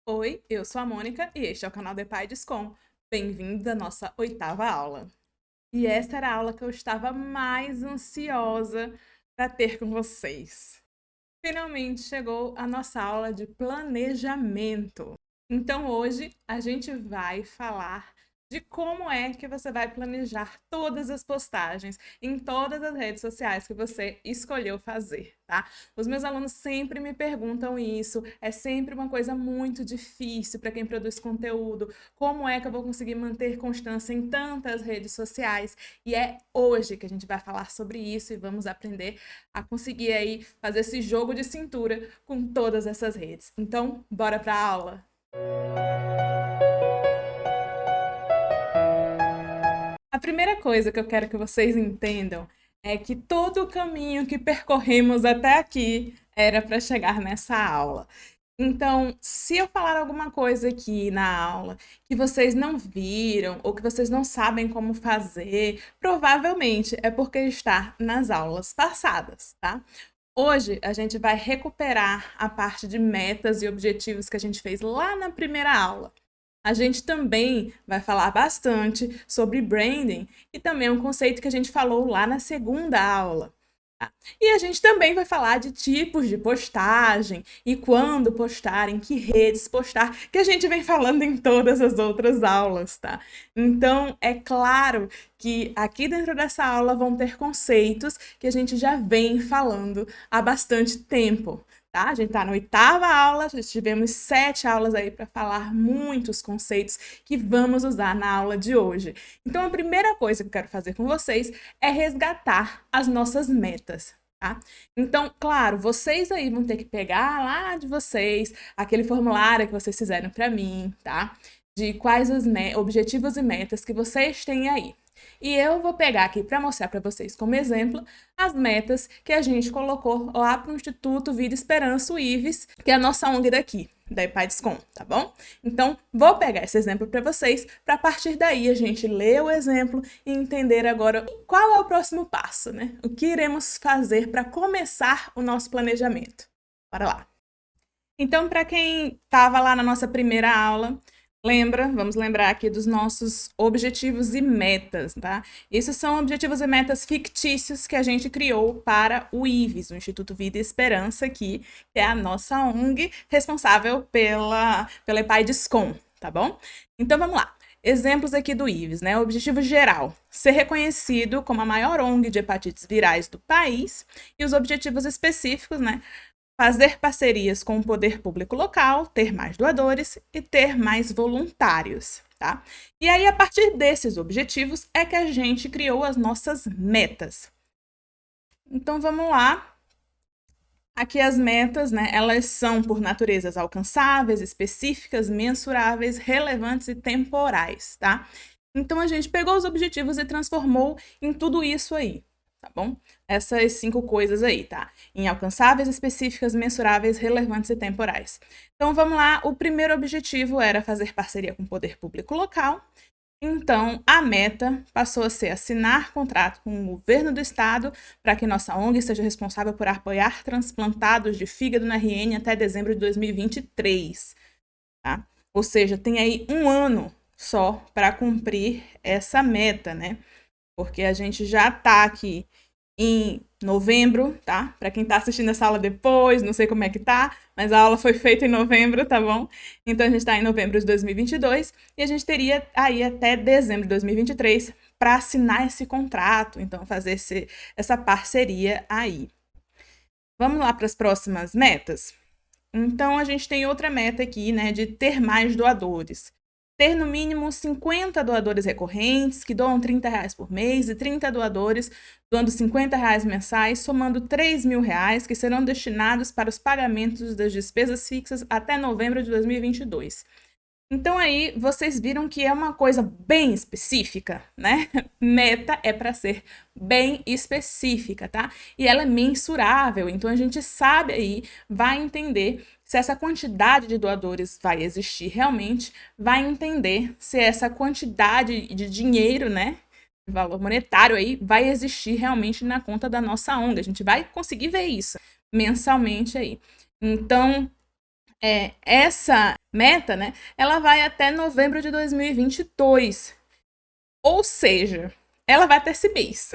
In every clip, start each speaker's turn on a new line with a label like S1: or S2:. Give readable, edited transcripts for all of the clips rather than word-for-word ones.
S1: Oi, eu sou a Mônica e este é o canal The Paidescom. Bem-vindo à nossa 8ª aula. E esta era a aula que eu estava mais ansiosa para ter com vocês. Finalmente chegou a nossa aula de planejamento. Então hoje a gente vai falar de como é que você vai planejar todas as postagens em todas as redes sociais que você escolheu fazer, tá? Os meus alunos sempre me perguntam isso, é sempre uma coisa muito difícil para quem produz conteúdo, como é que eu vou conseguir manter constância em tantas redes sociais? E é hoje que a gente vai falar sobre isso e vamos aprender a conseguir aí fazer esse jogo de cintura com todas essas redes. Então, bora para a aula? A primeira coisa que eu quero que vocês entendam é que todo o caminho que percorremos até aqui era para chegar nessa aula. Então, se eu falar alguma coisa aqui na aula que vocês não viram ou que vocês não sabem como fazer, provavelmente é porque está nas aulas passadas, tá? Hoje a gente vai recuperar a parte de metas e objetivos que a gente fez lá na primeira aula. A gente também vai falar bastante sobre branding e também é um conceito que a gente falou lá na segunda aula. Tá? E a gente também vai falar de tipos de postagem e quando postar, em que redes postar, que a gente vem falando em todas as outras aulas, tá? Então, é claro que aqui dentro dessa aula vão ter conceitos que a gente já vem falando há bastante tempo. Tá? A gente está na 8ª aula, já tivemos 7 aulas aí para falar muitos conceitos que vamos usar na aula de hoje. Então, a primeira coisa que eu quero fazer com vocês é resgatar as nossas metas. Tá? Então, claro, vocês aí vão ter que pegar lá de vocês aquele formulário que vocês fizeram para mim, tá? De quais os objetivos e metas que vocês têm aí. E eu vou pegar aqui para mostrar para vocês como exemplo as metas que a gente colocou lá para o Instituto Vida e Esperança, o IVES, que é a nossa ONG daqui, da Paidescom, tá bom? Então, vou pegar esse exemplo para vocês, para a partir daí a gente ler o exemplo e entender agora qual é o próximo passo, né? O que iremos fazer para começar o nosso planejamento. Bora lá! Então, para quem estava lá na nossa primeira aula, vamos lembrar aqui dos nossos objetivos e metas, tá? Esses são objetivos e metas fictícios que a gente criou para o IVES, o Instituto Vida e Esperança aqui, que é a nossa ONG responsável pela Paidescom, tá bom? Então, vamos lá. Exemplos aqui do IVES, né? O objetivo geral, ser reconhecido como a maior ONG de hepatites virais do país, e os objetivos específicos, né? Fazer parcerias com o poder público local, ter mais doadores e ter mais voluntários, tá? E aí, a partir desses objetivos, é que a gente criou as nossas metas. Então, vamos lá. Aqui as metas, né, elas são por naturezas alcançáveis, específicas, mensuráveis, relevantes e temporais, tá? Então, a gente pegou os objetivos e transformou em tudo isso aí, tá bom? Essas 5 coisas aí, tá? Em alcançáveis, específicas, mensuráveis, relevantes e temporais. Então, vamos lá. O primeiro objetivo era fazer parceria com o poder público local. Então, a meta passou a ser assinar contrato com o governo do estado para que nossa ONG seja responsável por apoiar transplantados de fígado no RN até dezembro de 2023, tá? Ou seja, tem aí 1 ano só para cumprir essa meta, né? Porque a gente já está aqui em novembro, tá? Para quem está assistindo essa aula depois, não sei como é que tá, mas a aula foi feita em novembro, tá bom? Então, a gente está em novembro de 2022 e a gente teria aí até dezembro de 2023 para assinar esse contrato, então fazer essa parceria aí. Vamos lá para as próximas metas? Então, a gente tem outra meta aqui, né, de ter mais doadores. Ter no mínimo 50 doadores recorrentes, que doam R$30 por mês, e 30 doadores doando R$50 mensais, somando R$3.000, que serão destinados para os pagamentos das despesas fixas até novembro de 2022. Então aí vocês viram que é uma coisa bem específica, né? Meta é para ser bem específica, tá? E ela é mensurável, então a gente sabe aí, vai entender se essa quantidade de doadores vai existir realmente, vai entender se essa quantidade de dinheiro, né? Valor monetário aí, vai existir realmente na conta da nossa ONG. A gente vai conseguir ver isso mensalmente aí. Então, essa meta, né, ela vai até novembro de 2022. Ou seja, ela vai até esse mês.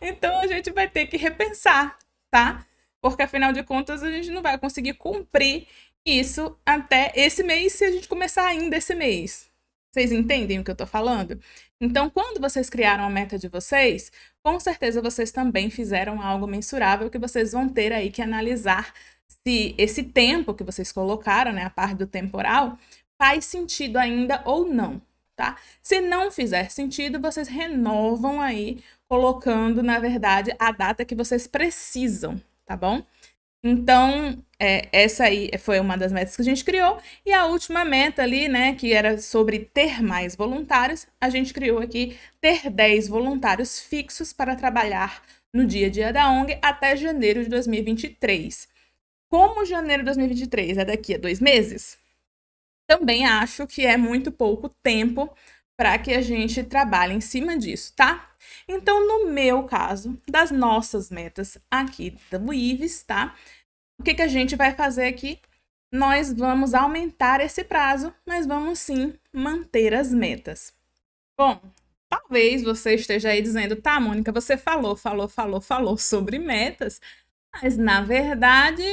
S1: Então a gente vai ter que repensar, tá? Porque afinal de contas a gente não vai conseguir cumprir isso até esse mês se a gente começar ainda esse mês. Vocês entendem o que eu tô falando? Então, quando vocês criaram a meta de vocês, com certeza vocês também fizeram algo mensurável que vocês vão ter aí que analisar se esse tempo que vocês colocaram, né, a parte do temporal, faz sentido ainda ou não, tá? Se não fizer sentido, vocês renovam aí, colocando, na verdade, a data que vocês precisam, tá bom? Então, essa aí foi uma das metas que a gente criou. E a última meta ali, né, que era sobre ter mais voluntários, a gente criou aqui ter 10 voluntários fixos para trabalhar no dia a dia da ONG até janeiro de 2023. Como janeiro de 2023 é daqui a 2 meses, também acho que é muito pouco tempo para que a gente trabalhe em cima disso, tá? Então, no meu caso, das nossas metas aqui do IVES, tá? O que a gente vai fazer aqui? Nós vamos aumentar esse prazo, mas vamos sim manter as metas. Bom, talvez você esteja aí dizendo, tá, Mônica, você falou sobre metas, mas na verdade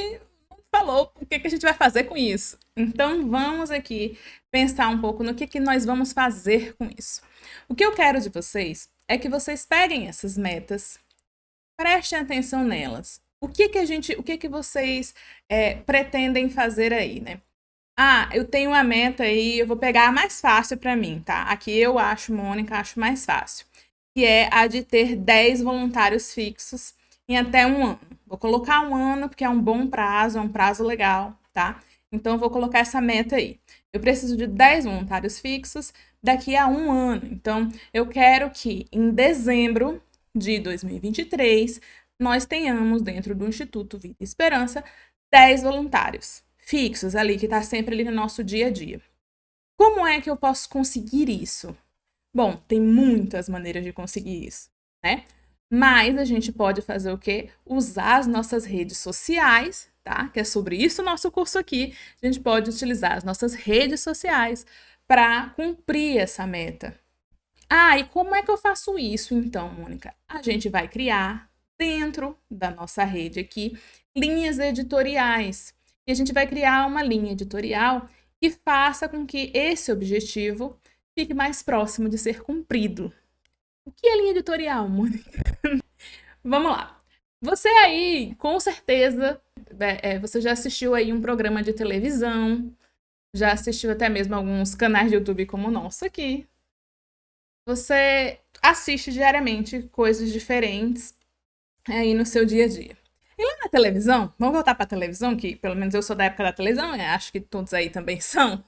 S1: não falou o que a gente vai fazer com isso. Então vamos aqui pensar um pouco no que nós vamos fazer com isso. O que eu quero de vocês é que vocês peguem essas metas, prestem atenção nelas. O que vocês pretendem fazer aí, né? Ah, eu tenho uma meta aí, eu vou pegar a mais fácil para mim, tá? Aqui eu acho, Mônica, acho mais fácil. Que é a de ter 10 voluntários fixos em até um ano. Vou colocar um ano, porque é um bom prazo, é um prazo legal, tá? Então, eu vou colocar essa meta aí. Eu preciso de 10 voluntários fixos daqui a um ano. Então, eu quero que em dezembro de 2023, nós tenhamos dentro do Instituto Vida e Esperança 10 voluntários fixos ali, que está sempre ali no nosso dia a dia. Como é que eu posso conseguir isso? Bom, tem muitas maneiras de conseguir isso, né? Mas a gente pode fazer o quê? Usar as nossas redes sociais, tá? Que é sobre isso o nosso curso aqui. A gente pode utilizar as nossas redes sociais para cumprir essa meta. Ah, e como é que eu faço isso então, Mônica? A gente vai criar dentro da nossa rede aqui linhas editoriais. E a gente vai criar uma linha editorial que faça com que esse objetivo fique mais próximo de ser cumprido. O que é linha editorial, Mônica? Vamos lá. Você aí, com certeza, você já assistiu aí um programa de televisão, já assistiu até mesmo alguns canais de YouTube como o nosso aqui. Você assiste diariamente coisas diferentes aí no seu dia a dia. E lá na televisão, vamos voltar para a televisão, que pelo menos eu sou da época da televisão, acho que todos aí também são.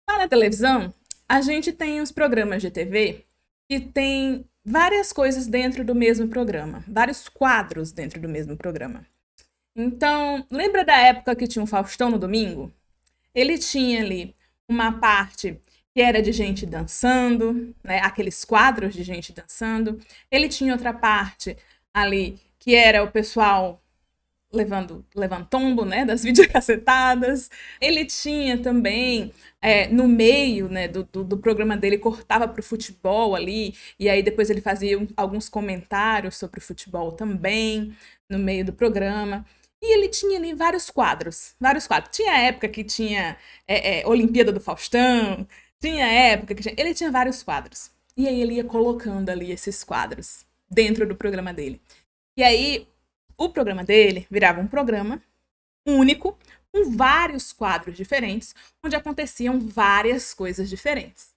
S1: Lá na televisão, a gente tem os programas de TV que tem várias coisas dentro do mesmo programa, vários quadros dentro do mesmo programa. Então, lembra da época que tinha o Faustão no domingo? Ele tinha ali uma parte que era de gente dançando, né, aqueles quadros de gente dançando. Ele tinha outra parte ali que era o pessoal levando tombo, né, das videocassetadas. Ele tinha também, no meio, né, do programa dele, cortava para o futebol ali, e aí depois ele fazia alguns comentários sobre o futebol também, no meio do programa. E ele tinha ali vários quadros, vários quadros. Tinha época que tinha Olimpíada do Faustão, tinha época que tinha... Ele tinha vários quadros. E aí ele ia colocando ali esses quadros dentro do programa dele. E aí o programa dele virava um programa único, com vários quadros diferentes, onde aconteciam várias coisas diferentes.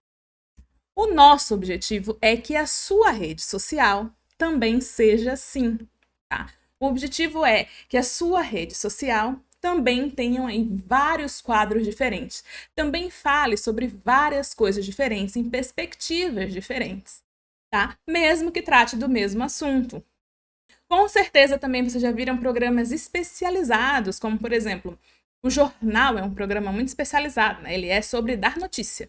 S1: O nosso objetivo é que a sua rede social também seja assim, tá? O objetivo é que a sua rede social também tenha aí vários quadros diferentes. Também fale sobre várias coisas diferentes, em perspectivas diferentes, tá? Mesmo que trate do mesmo assunto. Com certeza também vocês já viram programas especializados, como por exemplo, o Jornal é um programa muito especializado, né? Ele é sobre dar notícia.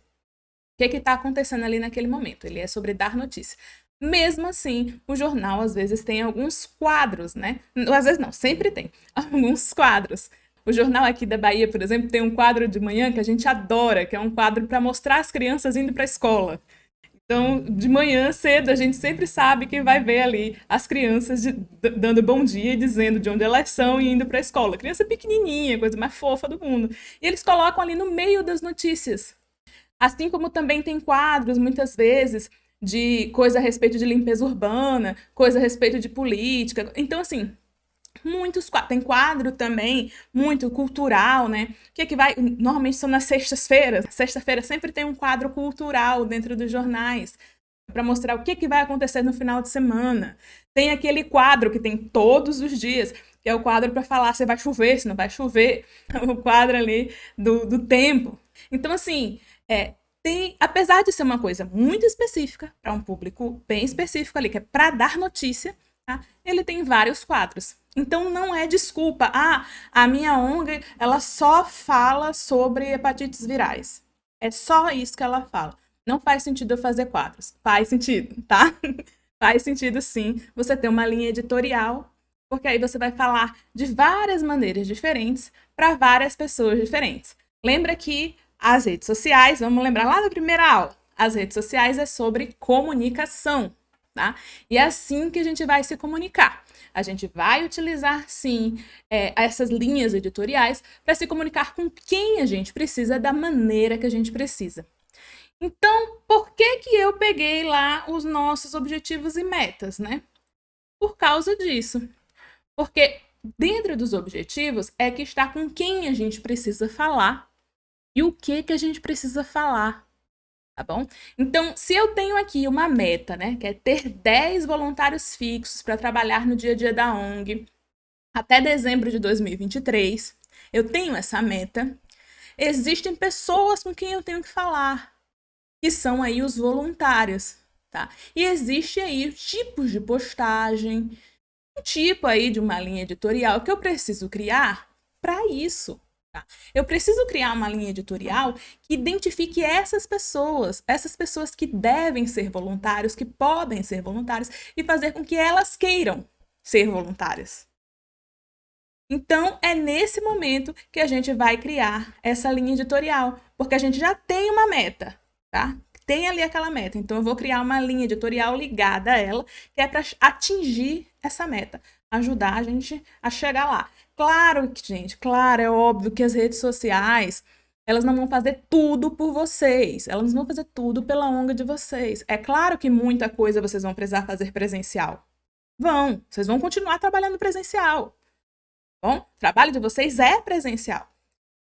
S1: O que está acontecendo ali naquele momento? Ele é sobre dar notícia. Mesmo assim, o jornal às vezes tem alguns quadros, né? Às vezes não, sempre tem alguns quadros O jornal aqui da Bahia, por exemplo, tem um quadro de manhã que a gente adora, que é um quadro para mostrar as crianças indo para a escola. Então, de manhã cedo, a gente sempre sabe quem vai ver ali as crianças dando bom dia e dizendo de onde elas são e indo para a escola. Criança pequenininha, coisa mais fofa do mundo. E eles colocam ali no meio das notícias. Assim como também tem quadros, muitas vezes, de coisa a respeito de limpeza urbana, coisa a respeito de política. Então, assim, muitos quadros. Tem quadro também muito cultural, né? Que vai. Normalmente são nas sextas-feiras. Sexta-feira sempre tem um quadro cultural dentro dos jornais para mostrar o que vai acontecer no final de semana. Tem aquele quadro que tem todos os dias, que é o quadro para falar se vai chover, se não vai chover. O quadro ali do tempo. Então, assim, apesar de ser uma coisa muito específica, para um público bem específico ali, que é para dar notícia, tá? Ele tem vários quadros. Então não é desculpa. A minha ONG, ela só fala sobre hepatites virais. É só isso que ela fala. Não faz sentido eu fazer quadros. Faz sentido, tá? Faz sentido sim você ter uma linha editorial, porque aí você vai falar de várias maneiras diferentes para várias pessoas diferentes. Lembra que as redes sociais, vamos lembrar lá da primeira aula, as redes sociais é sobre comunicação, tá? E é assim que a gente vai se comunicar. A gente vai utilizar, sim, essas linhas editoriais para se comunicar com quem a gente precisa, da maneira que a gente precisa. Então, por que que eu peguei lá os nossos objetivos e metas, né? Por causa disso. Porque dentro dos objetivos é que está com quem a gente precisa falar e o que a gente precisa falar, tá bom? Então, se eu tenho aqui uma meta, né, que é ter 10 voluntários fixos para trabalhar no dia a dia da ONG até dezembro de 2023, eu tenho essa meta, existem pessoas com quem eu tenho que falar, que são aí os voluntários, tá? E existe aí tipos de postagem, um tipo aí de uma linha editorial que eu preciso criar para isso. Tá? Eu preciso criar uma linha editorial que identifique essas pessoas que devem ser voluntários, que podem ser voluntários e fazer com que elas queiram ser voluntárias. Então, é nesse momento que a gente vai criar essa linha editorial, porque a gente já tem uma meta, tá? Tem ali aquela meta. Então, eu vou criar uma linha editorial ligada a ela, que é para atingir essa meta, ajudar a gente a chegar lá. Claro que, gente, claro, é óbvio que as redes sociais, elas não vão fazer tudo por vocês, elas não vão fazer tudo pela ONG de vocês. É claro que muita coisa vocês vão precisar fazer presencial. Vocês vão continuar trabalhando presencial. Bom, o trabalho de vocês é presencial,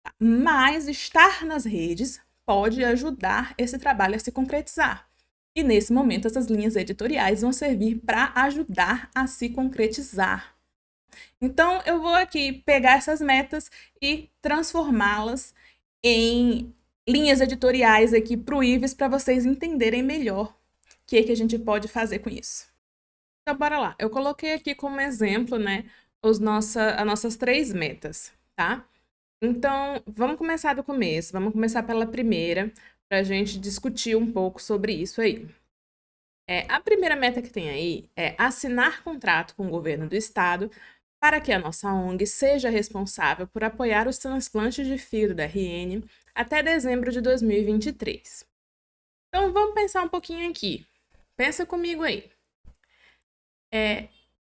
S1: tá? Mas estar nas redes pode ajudar esse trabalho a se concretizar. E nesse momento, essas linhas editoriais vão servir para ajudar a se concretizar. Então, eu vou aqui pegar essas metas e transformá-las em linhas editoriais aqui pro IVES para vocês entenderem melhor o que a gente pode fazer com isso. Então, bora lá. Eu coloquei aqui como exemplo, né, as nossas 3 metas, tá? Então, vamos começar do começo. Vamos começar pela primeira, para a gente discutir um pouco sobre isso aí. A primeira meta que tem aí é assinar contrato com o governo do estado para que a nossa ONG seja responsável por apoiar os transplantes de fígado da RN até dezembro de 2023. Então, vamos pensar um pouquinho aqui. Pensa comigo aí.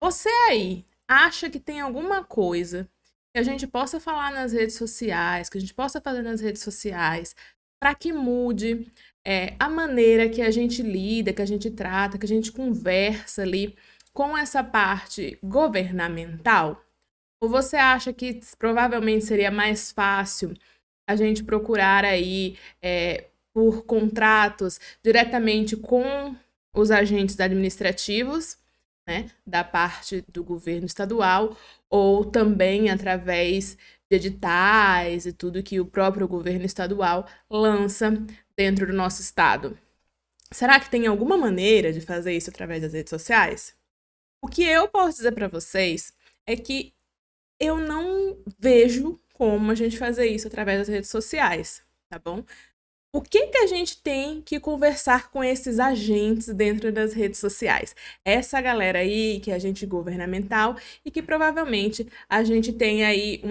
S1: Você aí acha que tem alguma coisa que a gente possa falar nas redes sociais, que a gente possa fazer nas redes sociais, para que mude a maneira que a gente lida, que a gente trata, que a gente conversa ali com essa parte governamental? Ou você acha que provavelmente seria mais fácil a gente procurar aí por contratos diretamente com os agentes administrativos, né, da parte do governo estadual, ou também através de editais e tudo que o próprio governo estadual lança dentro do nosso estado? Será que tem alguma maneira de fazer isso através das redes sociais? O que eu posso dizer para vocês é que eu não vejo como a gente fazer isso através das redes sociais, tá bom? O que a gente tem que conversar com esses agentes dentro das redes sociais? Essa galera aí que é agente governamental e que provavelmente a gente tem aí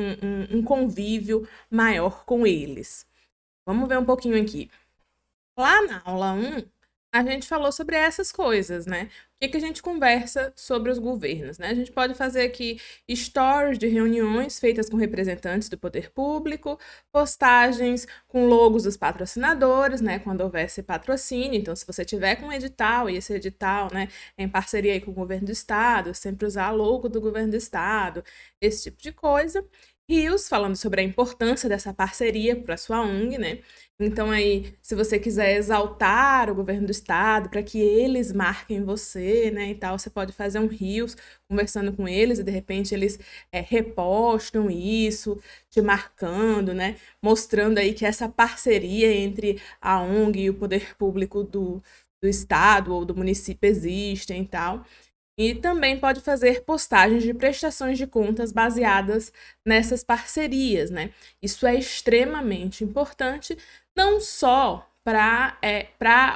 S1: um convívio maior com eles. Vamos ver um pouquinho aqui. Lá na aula 1, a gente falou sobre essas coisas, né? O que a gente conversa sobre os governos, né? A gente pode fazer aqui stories de reuniões feitas com representantes do poder público, postagens com logos dos patrocinadores, né? Quando houvesse patrocínio. Então, se você tiver com um edital, e esse edital, né, é em parceria aí com o governo do estado, sempre usar logo do governo do estado, esse tipo de coisa. Rios, falando sobre a importância dessa parceria para a sua ONG, né? Então aí, se você quiser exaltar o governo do estado para que eles marquem você, né, e tal, você pode fazer um Reels conversando com eles e de repente eles repostam isso, te marcando, né, mostrando aí que essa parceria entre a ONG e o poder público do estado ou do município existem e tal. E também pode fazer postagens de prestações de contas baseadas nessas parcerias, né? Isso é extremamente importante, não só para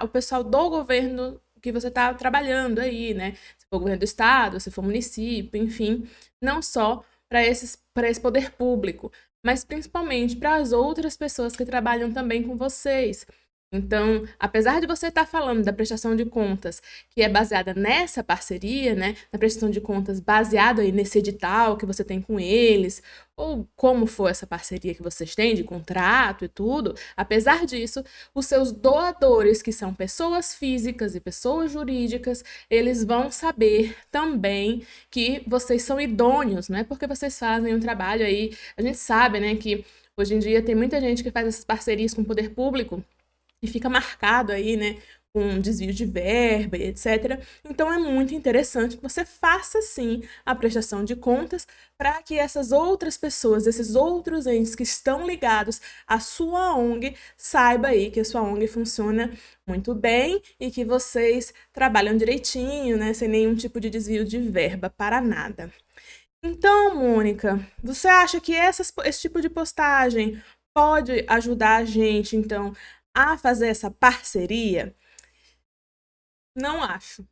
S1: o pessoal do governo que você está trabalhando aí, né? Se for governo do estado, se for município, enfim, não só para esse poder público, mas principalmente para as outras pessoas que trabalham também com vocês. Então, apesar de você estar falando da prestação de contas que é baseada nessa parceria, né, na prestação de contas baseada aí nesse edital que você tem com eles, ou como for essa parceria que vocês têm de contrato e tudo, apesar disso, os seus doadores, que são pessoas físicas e pessoas jurídicas, eles vão saber também que vocês são idôneos, né, porque vocês fazem um trabalho aí, a gente sabe, né, que hoje em dia tem muita gente que faz essas parcerias com o poder público, e fica marcado aí, né, com desvio de verba e etc. Então é muito interessante que você faça sim a prestação de contas para que essas outras pessoas, esses outros entes que estão ligados à sua ONG, saiba aí que a sua ONG funciona muito bem e que vocês trabalham direitinho, né, sem nenhum tipo de desvio de verba para nada. Então, Mônica, você acha que esse tipo de postagem pode ajudar a gente, então, a fazer essa parceria? Não acho,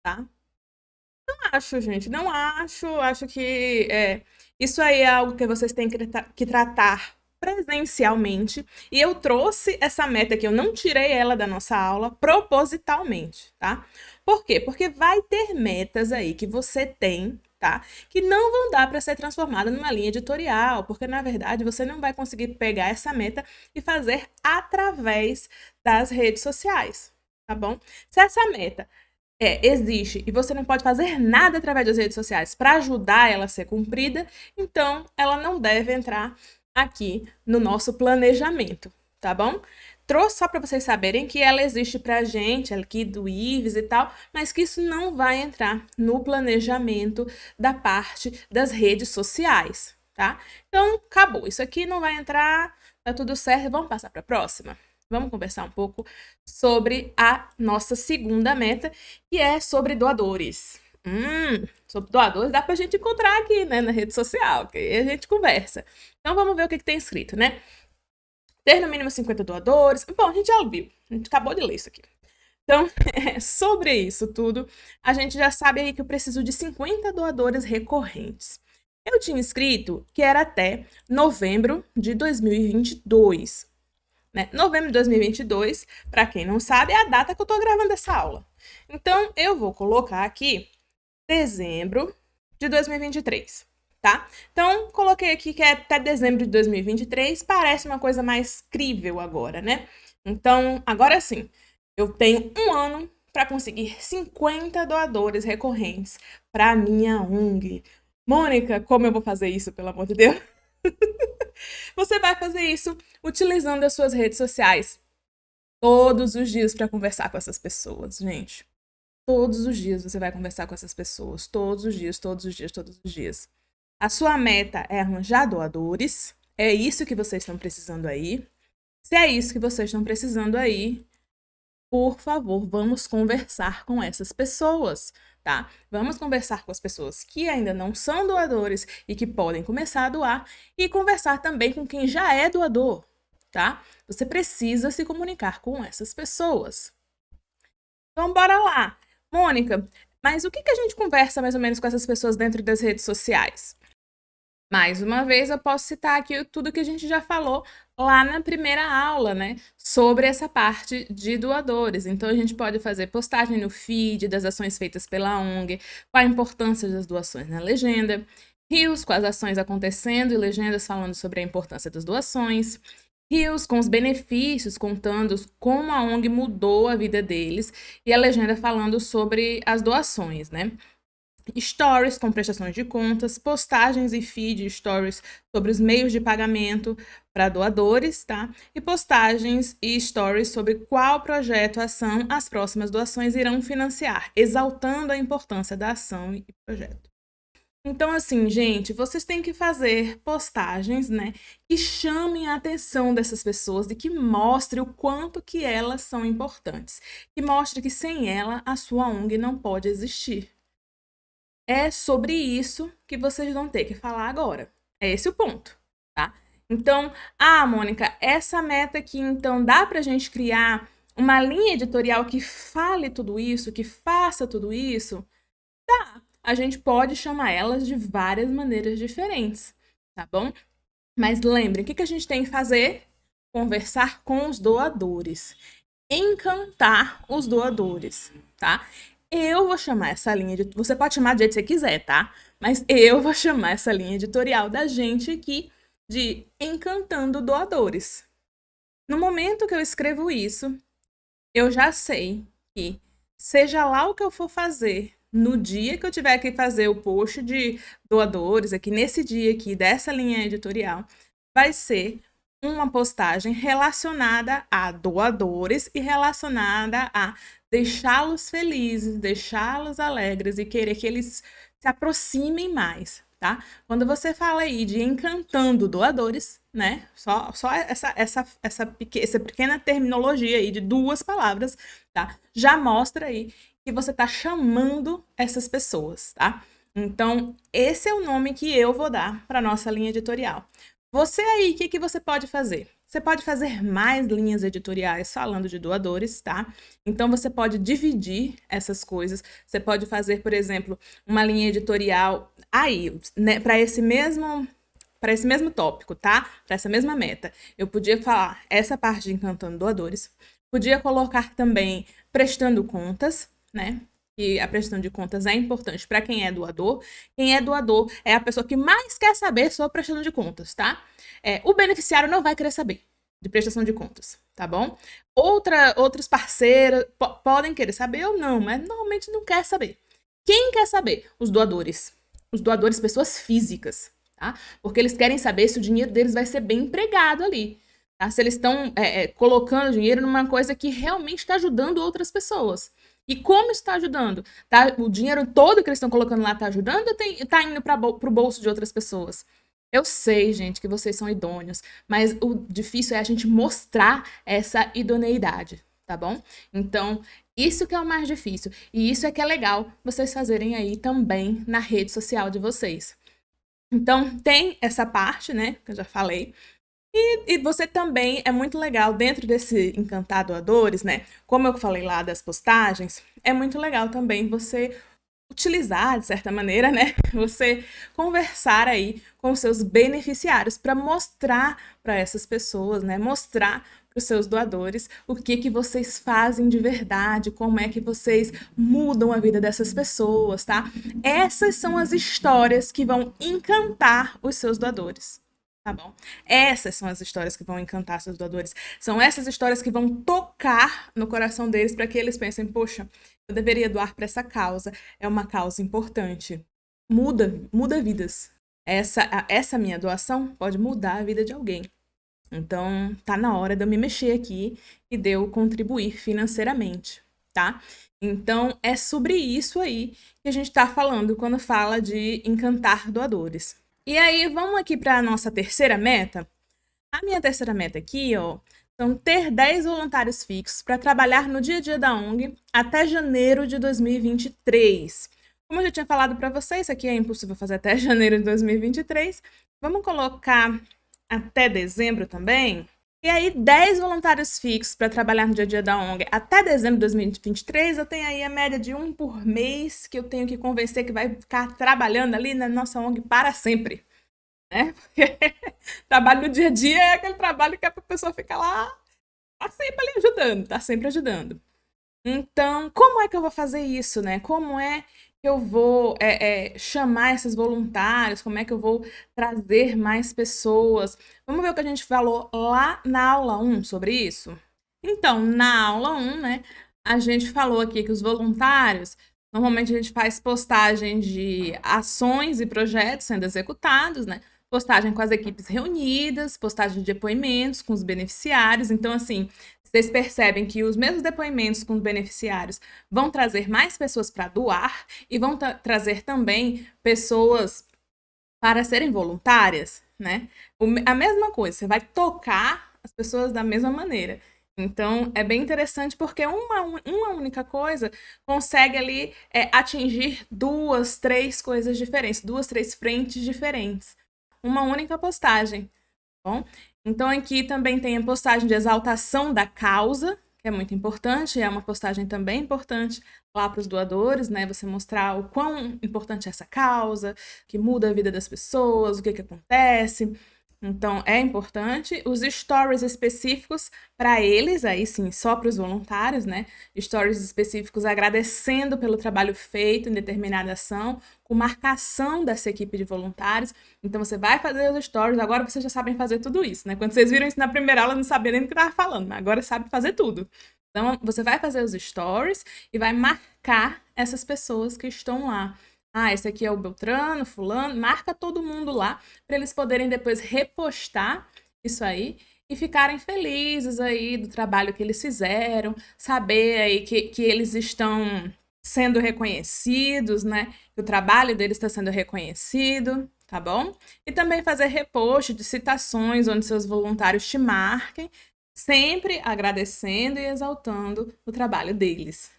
S1: tá? Não acho, gente, não acho. Acho que isso aí é algo que vocês têm que tratar presencialmente. E eu trouxe essa meta aqui, eu não tirei ela da nossa aula propositalmente, tá? Por quê? Porque vai ter metas aí que você tem, tá? Que não vão dar para ser transformada numa linha editorial, porque na verdade você não vai conseguir pegar essa meta e fazer através das redes sociais, tá bom? Se essa meta existe e você não pode fazer nada através das redes sociais para ajudar ela a ser cumprida, então ela não deve entrar aqui no nosso planejamento, tá bom? Trouxe só para vocês saberem que ela existe para a gente, aqui do IVES e tal, mas que isso não vai entrar no planejamento da parte das redes sociais, tá? Então, acabou. Isso aqui não vai entrar, tá tudo certo. Vamos passar para a próxima? Vamos conversar um pouco sobre a nossa segunda meta, que é sobre doadores. Sobre doadores dá pra gente encontrar aqui, né, na rede social, que aí a gente conversa. Então vamos ver o que tem escrito, né? Ter no mínimo 50 doadores. Bom, a gente já viu, a gente acabou de ler isso aqui. Então, sobre isso tudo, a gente já sabe aí que eu preciso de 50 doadores recorrentes. Eu tinha escrito que era até novembro de 2022. Né? Novembro de 2022, para quem não sabe, é a data que eu estou gravando essa aula. Então, eu vou colocar aqui dezembro de 2023, tá? Então, coloquei aqui que é até dezembro de 2023, parece uma coisa mais crível agora, né? Então, agora sim, eu tenho um ano para conseguir 50 doadores recorrentes para minha ONG. Mônica, como eu vou fazer isso, pelo amor de Deus? Você vai fazer isso utilizando as suas redes sociais todos os dias para conversar com essas pessoas, gente. Todos os dias você vai conversar com essas pessoas. Todos os dias, todos os dias, todos os dias. A sua meta é arranjar doadores. É isso que vocês estão precisando aí. Se é isso que vocês estão precisando aí, por favor, vamos conversar com essas pessoas, tá? Vamos conversar com as pessoas que ainda não são doadores e que podem começar a doar e conversar também com quem já é doador. tá? Você precisa se comunicar com essas pessoas. Então, bora lá. Mônica, mas o que a gente conversa mais ou menos com essas pessoas dentro das redes sociais? Mais uma vez, eu posso citar aqui tudo que a gente já falou lá na primeira aula, né? Sobre essa parte de doadores. Então, a gente pode fazer postagem no feed das ações feitas pela ONG, qual a importância das doações na legenda, reels com as ações acontecendo e legendas falando sobre a importância das doações, reels com os benefícios, contando como a ONG mudou a vida deles, e a legenda falando sobre as doações, né? Stories com prestações de contas, postagens e feed stories sobre os meios de pagamento para doadores, tá? E postagens e stories sobre qual projeto, ação as próximas doações irão financiar, exaltando a importância da ação e projeto. Então, assim, gente, vocês têm que fazer postagens, né, que chamem a atenção dessas pessoas e que mostrem o quanto que elas são importantes, que mostre que sem ela a sua ONG não pode existir. É sobre isso que vocês vão ter que falar agora. É esse o ponto, tá? Então, Mônica, essa meta aqui, então, dá pra gente criar uma linha editorial que fale tudo isso, que faça tudo isso? Tá. A gente pode chamar elas de várias maneiras diferentes, tá bom? Mas lembrem, o que a gente tem que fazer? Conversar com os doadores. Encantar os doadores, tá? Eu vou chamar essa linha de... Você pode chamar do jeito que você quiser, tá? Mas eu vou chamar essa linha editorial da gente aqui de Encantando Doadores. No momento que eu escrevo isso, eu já sei que, seja lá o que eu for fazer, no dia que eu tiver que fazer o post de doadores, aqui nesse dia aqui, dessa linha editorial, vai ser uma postagem relacionada a doadores e relacionada a deixá-los felizes, deixá-los alegres e querer que eles se aproximem mais, tá? Quando você fala aí de encantando doadores, né? Só essa pequena terminologia aí de 2 palavras, tá? Já mostra aí que você tá chamando essas pessoas, tá? Então, esse é o nome que eu vou dar para nossa linha editorial. Você aí, o que você pode fazer? Você pode fazer mais linhas editoriais falando de doadores, tá? Então, você pode dividir essas coisas. Você pode fazer, por exemplo, uma linha editorial aí, né, para esse mesmo tópico, tá? Para essa mesma meta. Eu podia falar essa parte de encantando doadores. Podia colocar também prestando contas, né? E a prestação de contas é importante para quem é doador. Quem é doador é a pessoa que mais quer saber sobre prestação de contas, tá? O beneficiário não vai querer saber de prestação de contas, tá bom? Outros parceiros podem querer saber ou não, mas normalmente não quer saber. Quem quer saber? Os doadores. Os doadores, pessoas físicas, tá? Porque eles querem saber se o dinheiro deles vai ser bem empregado ali. Tá? Se eles estão colocando dinheiro numa coisa que realmente está ajudando outras pessoas. E como está ajudando? Tá, o dinheiro todo que eles estão colocando lá está ajudando ou está indo para o bolso de outras pessoas? Eu sei, gente, que vocês são idôneos, mas o difícil é a gente mostrar essa idoneidade, tá bom? Então, isso que é o mais difícil. E isso é que é legal vocês fazerem aí também na rede social de vocês. Então, tem essa parte, né, que eu já falei. E você também, é muito legal, dentro desse Encantar Doadores, né, como eu falei lá das postagens, é muito legal também você utilizar, de certa maneira, né, você conversar aí com os seus beneficiários para mostrar para essas pessoas, né, mostrar para os seus doadores o que vocês fazem de verdade, como é que vocês mudam a vida dessas pessoas, tá? Essas são as histórias que vão encantar os seus doadores. Tá bom? Essas são as histórias que vão encantar seus doadores. São essas histórias que vão tocar no coração deles para que eles pensem, poxa, eu deveria doar para essa causa. É uma causa importante. Muda vidas. Essa minha doação pode mudar a vida de alguém. Então, tá na hora de eu me mexer aqui e de eu contribuir financeiramente, tá? Então, é sobre isso aí que a gente tá falando quando fala de encantar doadores. E aí, vamos aqui para a nossa terceira meta. A minha terceira meta aqui, ó, são ter 10 voluntários fixos para trabalhar no dia a dia da ONG até janeiro de 2023. Como eu já tinha falado para vocês, isso aqui é impossível fazer até janeiro de 2023. Vamos colocar até dezembro também? E aí, 10 voluntários fixos para trabalhar no dia a dia da ONG até dezembro de 2023, eu tenho aí a média de um por mês que eu tenho que convencer que vai ficar trabalhando ali na nossa ONG para sempre, né? Porque trabalho no dia a dia é aquele trabalho que a pessoa fica lá, tá sempre ali ajudando, tá sempre ajudando. Então, como é que eu vou fazer isso, né? Como é que eu vou chamar esses voluntários? Como é que eu vou trazer mais pessoas? Vamos ver o que a gente falou lá na aula 1 sobre isso? Então, na aula 1, né, a gente falou aqui que os voluntários, normalmente a gente faz postagem de ações e projetos sendo executados, né? Postagem com as equipes reunidas, postagem de depoimentos com os beneficiários. Então, assim, vocês percebem que os mesmos depoimentos com os beneficiários vão trazer mais pessoas para doar e vão trazer também pessoas para serem voluntárias, né? A mesma coisa, você vai tocar as pessoas da mesma maneira. Então, é bem interessante porque uma única coisa consegue ali atingir duas, três coisas diferentes, duas, três frentes diferentes. Uma única postagem, tá bom? Então, aqui também tem a postagem de exaltação da causa, que é muito importante, é uma postagem também importante lá para os doadores, né? Você mostrar o quão importante é essa causa, que muda a vida das pessoas, o que que acontece. Então, é importante. Os stories específicos para eles, aí sim, só para os voluntários, né? Stories específicos agradecendo pelo trabalho feito em determinada ação, com marcação dessa equipe de voluntários. Então, você vai fazer os stories, agora vocês já sabem fazer tudo isso, né? Quando vocês viram isso na primeira aula, não sabia nem do que estava falando, mas agora sabe fazer tudo. Então, você vai fazer os stories e vai marcar essas pessoas que estão lá. Ah, esse aqui é o Beltrano, fulano, marca todo mundo lá para eles poderem depois repostar isso aí e ficarem felizes aí do trabalho que eles fizeram, saber aí que eles estão sendo reconhecidos, né? Que o trabalho deles está sendo reconhecido, tá bom? E também fazer repost de citações onde seus voluntários te marquem, sempre agradecendo e exaltando o trabalho deles.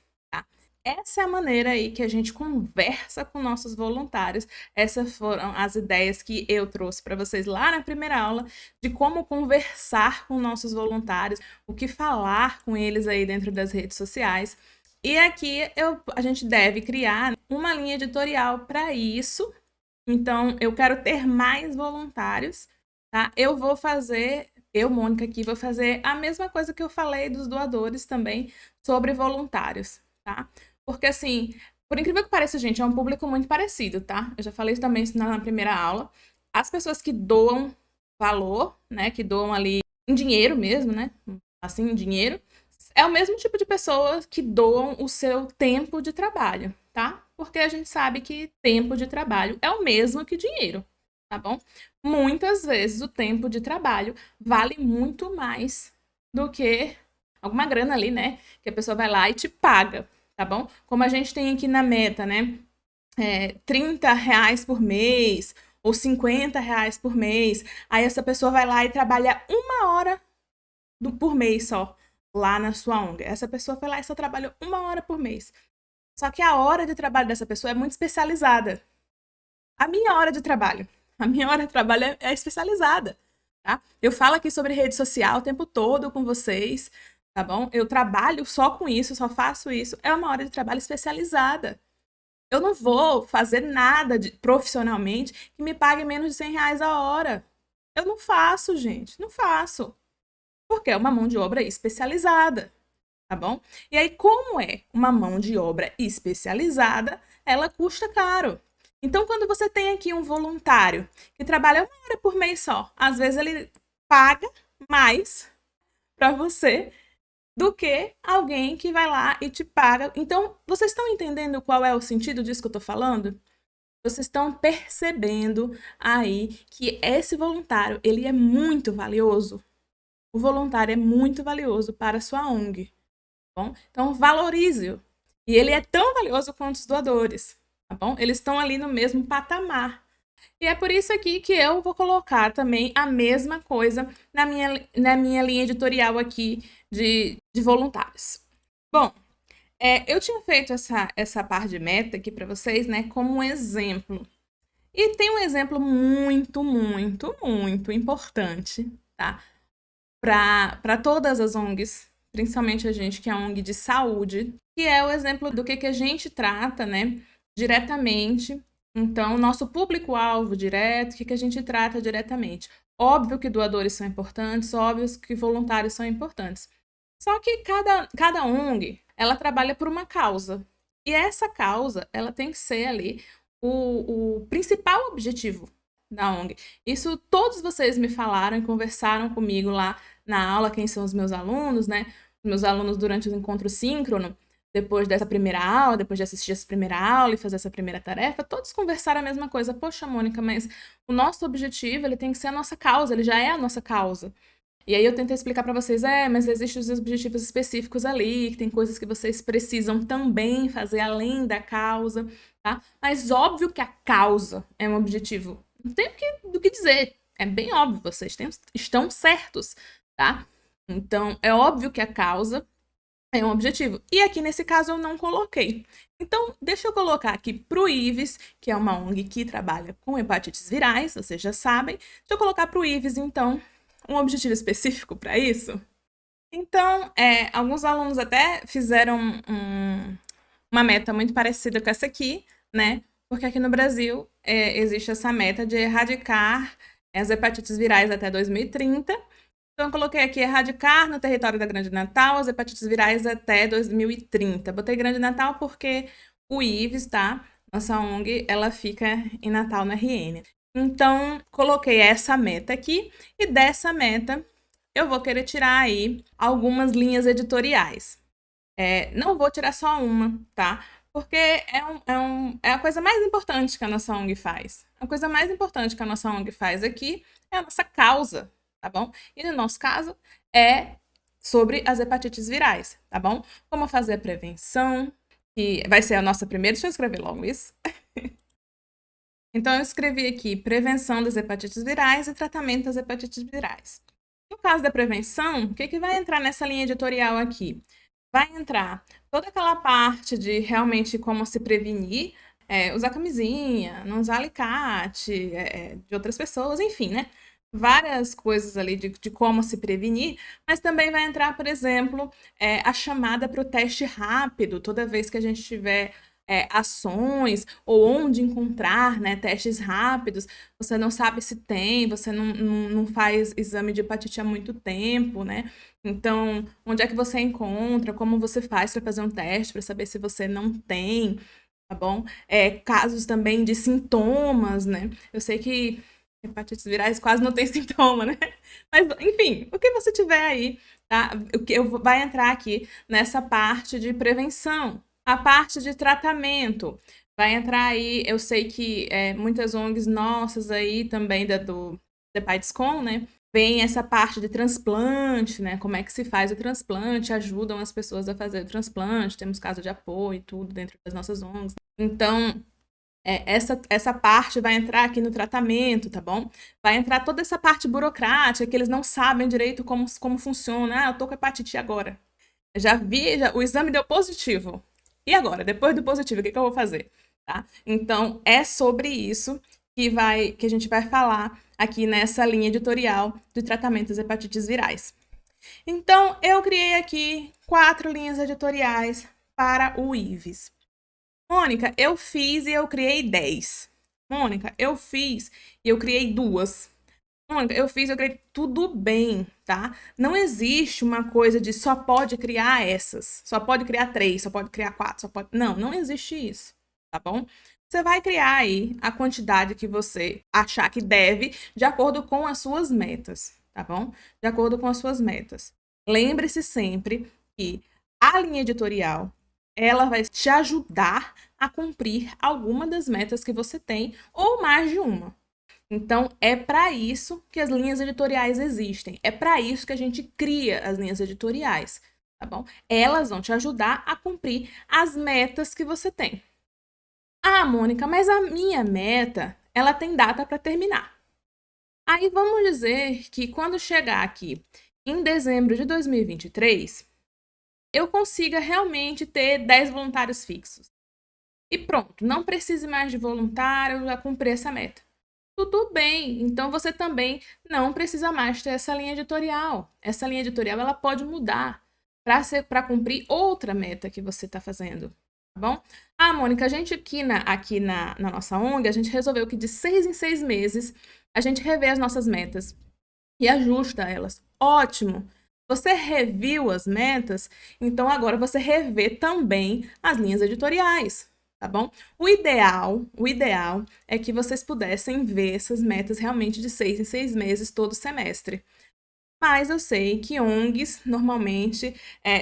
S1: Essa é a maneira aí que a gente conversa com nossos voluntários. Essas foram as ideias que eu trouxe para vocês lá na primeira aula de como conversar com nossos voluntários, o que falar com eles aí dentro das redes sociais. E aqui a gente deve criar uma linha editorial para isso. Então, eu quero ter mais voluntários, tá? Eu, Mônica, aqui vou fazer a mesma coisa que eu falei dos doadores também sobre voluntários, tá? Porque, assim, por incrível que pareça, gente, é um público muito parecido, tá? Eu já falei também isso na primeira aula. As pessoas que doam valor, né? Que doam ali em dinheiro mesmo, né? Assim, em dinheiro. É o mesmo tipo de pessoas que doam o seu tempo de trabalho, tá? Porque a gente sabe que tempo de trabalho é o mesmo que dinheiro, tá bom? Muitas vezes o tempo de trabalho vale muito mais do que alguma grana ali, né? Que a pessoa vai lá e te paga, tá bom? Como a gente tem aqui na meta, né? R$ 30 por mês ou R$ 50 por mês. Aí essa pessoa vai lá e trabalha 1 hora por mês só lá na sua ONG. Essa pessoa foi lá e só trabalhou 1 hora por mês. Só que a hora de trabalho dessa pessoa é muito especializada. A minha hora de trabalho é especializada, tá? Eu falo aqui sobre rede social o tempo todo com vocês, tá bom? Eu trabalho só com isso, só faço isso. É uma hora de trabalho especializada. Eu não vou fazer nada profissionalmente que me pague menos de R$ 100 a hora. Eu não faço, gente, não faço. Porque é uma mão de obra especializada, tá bom? E aí, como é uma mão de obra especializada, ela custa caro. Então, quando você tem aqui um voluntário que trabalha 1 hora por mês só, às vezes ele paga mais para você do que alguém que vai lá e te paga. Então, vocês estão entendendo qual é o sentido disso que eu estou falando? Vocês estão percebendo aí que esse voluntário, ele é muito valioso? O voluntário é muito valioso para a sua ONG, tá bom? Então, valorize-o. E ele é tão valioso quanto os doadores, tá bom? Eles estão ali no mesmo patamar. E é por isso aqui que eu vou colocar também a mesma coisa na minha linha editorial aqui de voluntários. Bom, eu tinha feito essa parte de meta aqui para vocês, né, como um exemplo. E tem um exemplo muito, muito, muito importante, tá? para todas as ONGs, principalmente a gente que é ONG de saúde, que é o exemplo do que a gente trata, né, diretamente. Então, nosso público-alvo direto, o que a gente trata diretamente. Óbvio que doadores são importantes, óbvio que voluntários são importantes. Só que cada ONG, ela trabalha por uma causa. E essa causa, ela tem que ser ali o principal objetivo da ONG. Isso todos vocês me falaram e conversaram comigo lá na aula, quem são os meus alunos, né? Os meus alunos durante o encontro síncrono, depois dessa primeira aula, depois de assistir essa primeira aula e fazer essa primeira tarefa, todos conversaram a mesma coisa. Poxa, Mônica, mas o nosso objetivo, ele tem que ser a nossa causa, ele já é a nossa causa. E aí eu tentei explicar para vocês, mas existem os objetivos específicos ali, que tem coisas que vocês precisam também fazer além da causa, tá? Mas óbvio que a causa é um objetivo. Não tem do que dizer. É bem óbvio, vocês estão certos, tá? Então, é óbvio que a causa é um objetivo. E aqui, nesse caso, eu não coloquei. Então, deixa eu colocar aqui pro IVES, que é uma ONG que trabalha com hepatites virais, vocês já sabem. Deixa eu colocar pro IVES, então, um objetivo específico para isso. Então, alguns alunos até fizeram uma meta muito parecida com essa aqui, né? Porque aqui no Brasil existe essa meta de erradicar as hepatites virais até 2030. Então, eu coloquei aqui erradicar no território da Grande Natal as hepatites virais até 2030. Botei Grande Natal porque o IVES, tá? Nossa ONG, ela fica em Natal, no RN. Então, coloquei essa meta aqui e dessa meta eu vou querer tirar aí algumas linhas editoriais. Não vou tirar só uma, tá? Porque é a coisa mais importante que a nossa ONG faz. A coisa mais importante que a nossa ONG faz aqui é a nossa causa, tá bom? E no nosso caso é sobre as hepatites virais, tá bom? Como fazer a prevenção, que vai ser a nossa primeira, deixa eu escrever logo isso. Então, eu escrevi aqui prevenção das hepatites virais e tratamento das hepatites virais. No caso da prevenção, o que vai entrar nessa linha editorial aqui? Vai entrar toda aquela parte de realmente como se prevenir, usar camisinha, não usar alicate de outras pessoas, enfim, né? Várias coisas ali de como se prevenir, mas também vai entrar, por exemplo, a chamada para o teste rápido, toda vez que a gente tiver ações ou onde encontrar, né, testes rápidos, você não sabe se tem, você não faz exame de hepatite há muito tempo, né? Então, onde é que você encontra, como você faz para fazer um teste para saber se você não tem, tá bom? Casos também de sintomas, né? Eu sei que hepatites virais quase não tem sintoma, né? Mas, enfim, o que você tiver aí, tá? O que vai entrar aqui nessa parte de prevenção. A parte de tratamento vai entrar aí, eu sei que muitas ONGs nossas aí também do Hepatescom, né? Vem essa parte de transplante, né? Como é que se faz o transplante, ajudam as pessoas a fazer o transplante, temos caso de apoio e tudo dentro das nossas ONGs. Então, essa parte vai entrar aqui no tratamento, tá bom? Vai entrar toda essa parte burocrática, que eles não sabem direito como funciona. Eu tô com hepatite agora. Já vi, o exame deu positivo. E agora, depois do positivo, o que eu vou fazer? Tá? Então, é sobre isso que a gente vai falar aqui nessa linha editorial de tratamento das hepatites virais. Então, eu criei aqui 4 linhas editoriais para o IVES. Mônica, eu fiz e eu criei 10. Mônica, eu fiz e eu criei 2. Mônica, eu fiz, eu criei tudo bem, tá? Não existe uma coisa de só pode criar essas, só pode criar 3, só pode criar 4, só pode... Não existe isso, tá bom? Você vai criar aí a quantidade que você achar que deve, de acordo com as suas metas, tá bom? De acordo com as suas metas. Lembre-se sempre que a linha editorial, ela vai te ajudar a cumprir alguma das metas que você tem, ou mais de uma. Então, é para isso que as linhas editoriais existem. É para isso que a gente cria as linhas editoriais, tá bom? Elas vão te ajudar a cumprir as metas que você tem. Ah, Mônica, mas a minha meta, ela tem data para terminar. Aí vamos dizer que quando chegar aqui em dezembro de 2023, eu consiga realmente ter 10 voluntários fixos. E pronto, não precise mais de voluntário, já cumpri essa meta. tudo bem. Então você também não precisa mais ter essa linha editorial. Essa linha editorial ela pode mudar para cumprir outra meta que você está fazendo, tá bom? Ah, Mônica, a gente aqui na nossa ONG, a gente resolveu que de 6 em 6 meses a gente revê as nossas metas e ajusta elas. Ótimo! Você reviu as metas, então agora você revê também as linhas editoriais, tá bom? O ideal é que vocês pudessem ver essas metas realmente de 6 em 6 meses, todo semestre. Mas eu sei que ONGs normalmente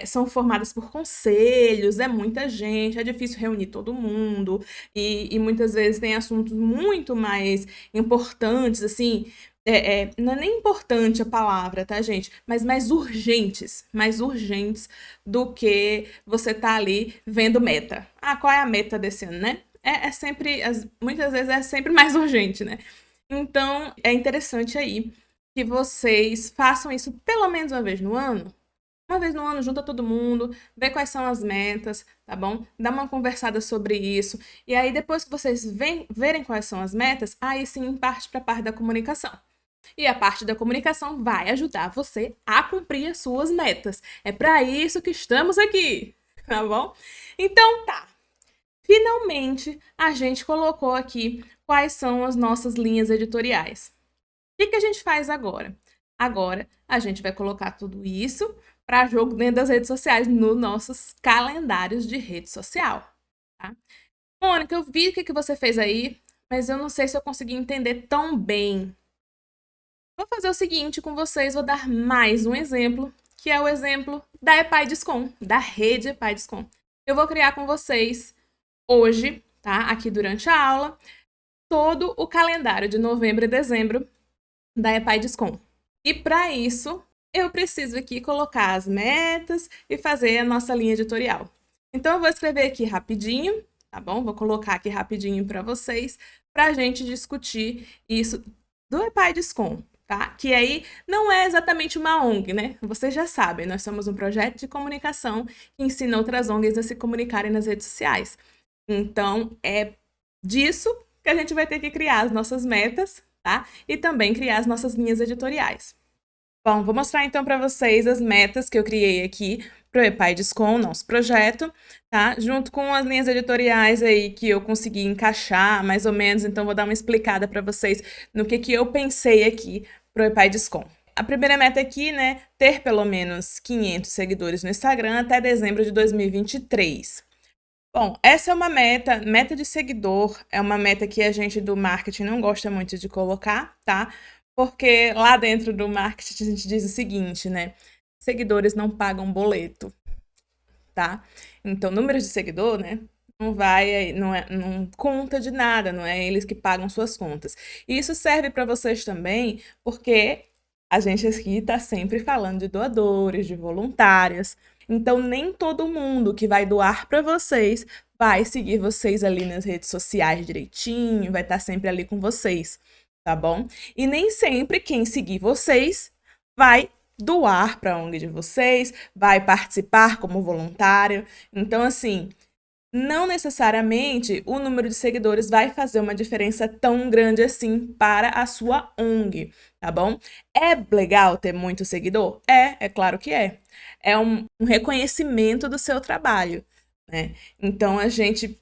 S1: são formadas por conselhos, é muita gente, é difícil reunir todo mundo, e muitas vezes tem assuntos muito mais importantes, assim, não é nem importante a palavra, tá, gente? Mas mais urgentes do que você tá ali vendo meta. Ah, qual é a meta desse ano, né? Muitas vezes é sempre mais urgente, né? Então, é interessante aí que vocês façam isso pelo menos uma vez no ano. Uma vez no ano, junta todo mundo, vê quais são as metas, tá bom? Dá uma conversada sobre isso. E aí, depois que vocês verem quais são as metas, aí sim parte para a parte da comunicação. E a parte da comunicação vai ajudar você a cumprir as suas metas. É para isso que estamos aqui, tá bom? Então tá. Finalmente, a gente colocou aqui quais são as nossas linhas editoriais. O que a gente faz agora? Agora, a gente vai colocar tudo isso para jogo dentro das redes sociais, nos nossos calendários de rede social, tá? Mônica, eu vi o que você fez aí, mas eu não sei se eu consegui entender tão bem. Vou fazer o seguinte com vocês, vou dar mais um exemplo, que é o exemplo da EPAI-Descom, da rede EPAI-Descom. Eu vou criar com vocês hoje, tá? Aqui durante a aula, todo o calendário de novembro e dezembro da EPAI-Descom. E para isso, eu preciso aqui colocar as metas e fazer a nossa linha editorial. Então, eu vou escrever aqui rapidinho, tá bom? Vou colocar aqui rapidinho para vocês, para a gente discutir isso do EPAI-Descom, tá? Que aí não é exatamente uma ONG, né? Vocês já sabem, nós somos um projeto de comunicação que ensina outras ONGs a se comunicarem nas redes sociais. Então, é disso que a gente vai ter que criar as nossas metas, tá? E também criar as nossas linhas editoriais. Bom, vou mostrar então para vocês as metas que eu criei aqui para o EPAI-Descom, nosso projeto, tá? Junto com as linhas editoriais aí que eu consegui encaixar, mais ou menos, então vou dar uma explicada para vocês no que eu pensei aqui para o EPAI-Descom. A primeira meta aqui, né, ter pelo menos 500 seguidores no Instagram até dezembro de 2023. Bom, essa é uma meta de seguidor, é uma meta que a gente do marketing não gosta muito de colocar, tá? Porque lá dentro do marketing a gente diz o seguinte, né? Seguidores não pagam boleto, tá? Então, número de seguidor, né? Não conta de nada, não é eles que pagam suas contas. E isso serve para vocês também, porque a gente aqui está sempre falando de doadores, de voluntários. Então, nem todo mundo que vai doar para vocês vai seguir vocês ali nas redes sociais direitinho, vai estar sempre ali com vocês, tá bom? E nem sempre quem seguir vocês vai doar para a ONG de vocês, vai participar como voluntário. Então, assim, não necessariamente o número de seguidores vai fazer uma diferença tão grande assim para a sua ONG, tá bom? É legal ter muito seguidor? É claro que é. É um reconhecimento do seu trabalho, né? Então a gente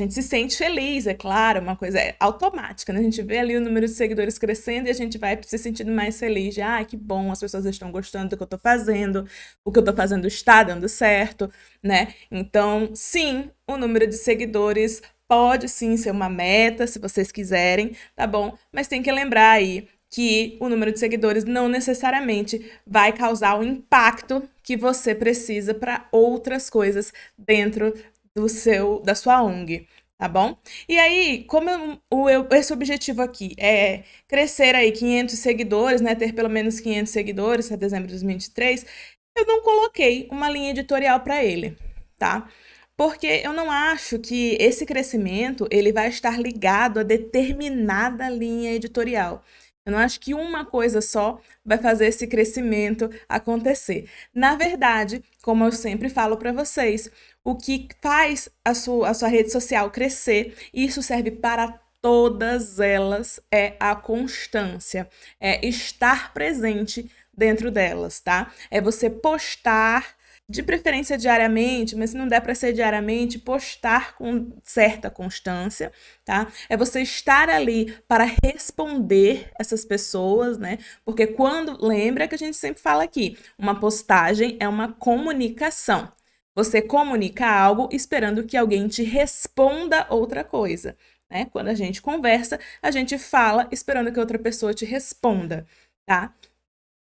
S1: se sente feliz, é claro, uma coisa automática, né? A gente vê ali o número de seguidores crescendo e a gente vai se sentindo mais feliz de, que bom, as pessoas estão gostando do que eu tô fazendo, o que eu tô fazendo está dando certo, né? Então, sim, o número de seguidores pode sim ser uma meta, se vocês quiserem, tá bom? Mas tem que lembrar aí que o número de seguidores não necessariamente vai causar o impacto que você precisa para outras coisas dentro da sua ONG, tá bom? E aí, como esse objetivo aqui é crescer aí 500 seguidores, né, ter pelo menos 500 seguidores até dezembro de 2023, eu não coloquei uma linha editorial para ele, tá? Porque eu não acho que esse crescimento ele vai estar ligado a determinada linha editorial. Eu não acho que uma coisa só vai fazer esse crescimento acontecer. Na verdade, como eu sempre falo para vocês, o que faz a sua rede social crescer, isso serve para todas elas é a constância, é estar presente dentro delas, tá? É você postar, de preferência diariamente, mas se não der para ser diariamente, postar com certa constância, tá? É você estar ali para responder essas pessoas, né? Porque lembra que a gente sempre fala aqui, uma postagem é uma comunicação. Você comunica algo esperando que alguém te responda outra coisa, né? Quando a gente conversa, a gente fala esperando que outra pessoa te responda, tá?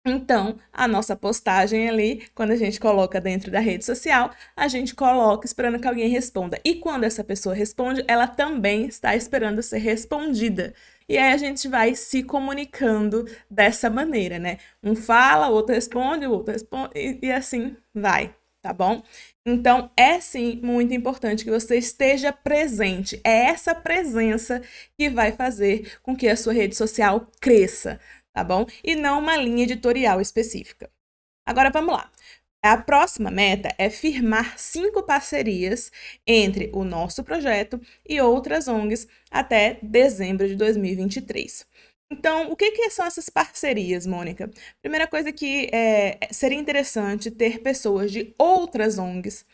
S1: Então, a nossa postagem ali, quando a gente coloca dentro da rede social, a gente coloca esperando que alguém responda. E quando essa pessoa responde, ela também está esperando ser respondida. E aí a gente vai se comunicando dessa maneira, né? Um fala, o outro responde, o outro responde, e assim vai, tá bom? Então, é sim muito importante que você esteja presente. É essa presença que vai fazer com que a sua rede social cresça, tá bom? E não uma linha editorial específica. Agora vamos lá. A próxima meta é firmar 5 parcerias entre o nosso projeto e outras ONGs até dezembro de 2023. Então, o que são essas parcerias, Mônica? Primeira coisa que seria interessante ter pessoas de outras ONGs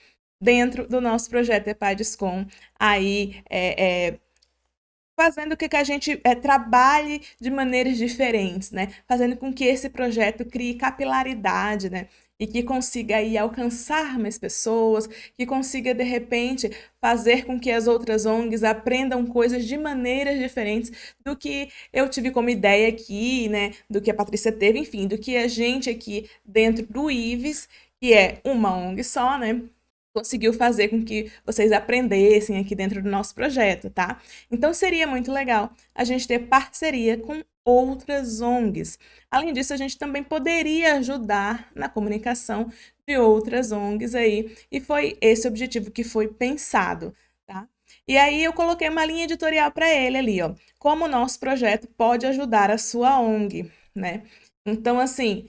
S1: dentro do nosso projeto EPADESCOM, aí fazendo com que a gente trabalhe de maneiras diferentes, né? Fazendo com que esse projeto crie capilaridade, né? E que consiga aí alcançar mais pessoas, que consiga, de repente, fazer com que as outras ONGs aprendam coisas de maneiras diferentes do que eu tive como ideia aqui, né? Do que a Patrícia teve, enfim, do que a gente aqui dentro do IVES, que é uma ONG só, né? Conseguiu fazer com que vocês aprendessem aqui dentro do nosso projeto, tá? Então seria muito legal a gente ter parceria com outras ONGs. Além disso, a gente também poderia ajudar na comunicação de outras ONGs aí, e foi esse o objetivo que foi pensado, tá? E aí eu coloquei uma linha editorial para ele ali, ó, como o nosso projeto pode ajudar a sua ONG, né? Então, assim,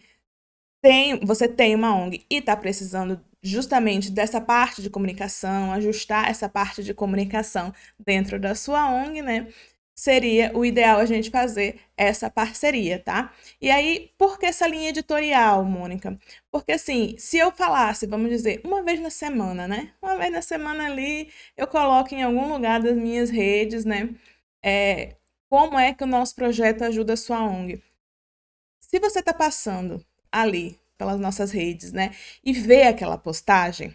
S1: você tem uma ONG e está precisando justamente dessa parte de comunicação, ajustar essa parte de comunicação dentro da sua ONG, né? Seria o ideal a gente fazer essa parceria, tá? E aí, por que essa linha editorial, Mônica? Porque assim, se eu falasse, vamos dizer, uma vez na semana, né? Uma vez na semana ali, eu coloco em algum lugar das minhas redes, né? Como é que o nosso projeto ajuda a sua ONG? Se você está passando ali pelas nossas redes, né, e vê aquela postagem,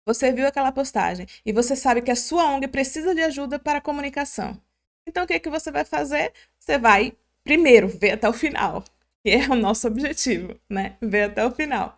S1: você viu aquela postagem e você sabe que a sua ONG precisa de ajuda para a comunicação. Então, o que você vai fazer? Você vai, primeiro, ver até o final, que é o nosso objetivo, né? Ver até o final.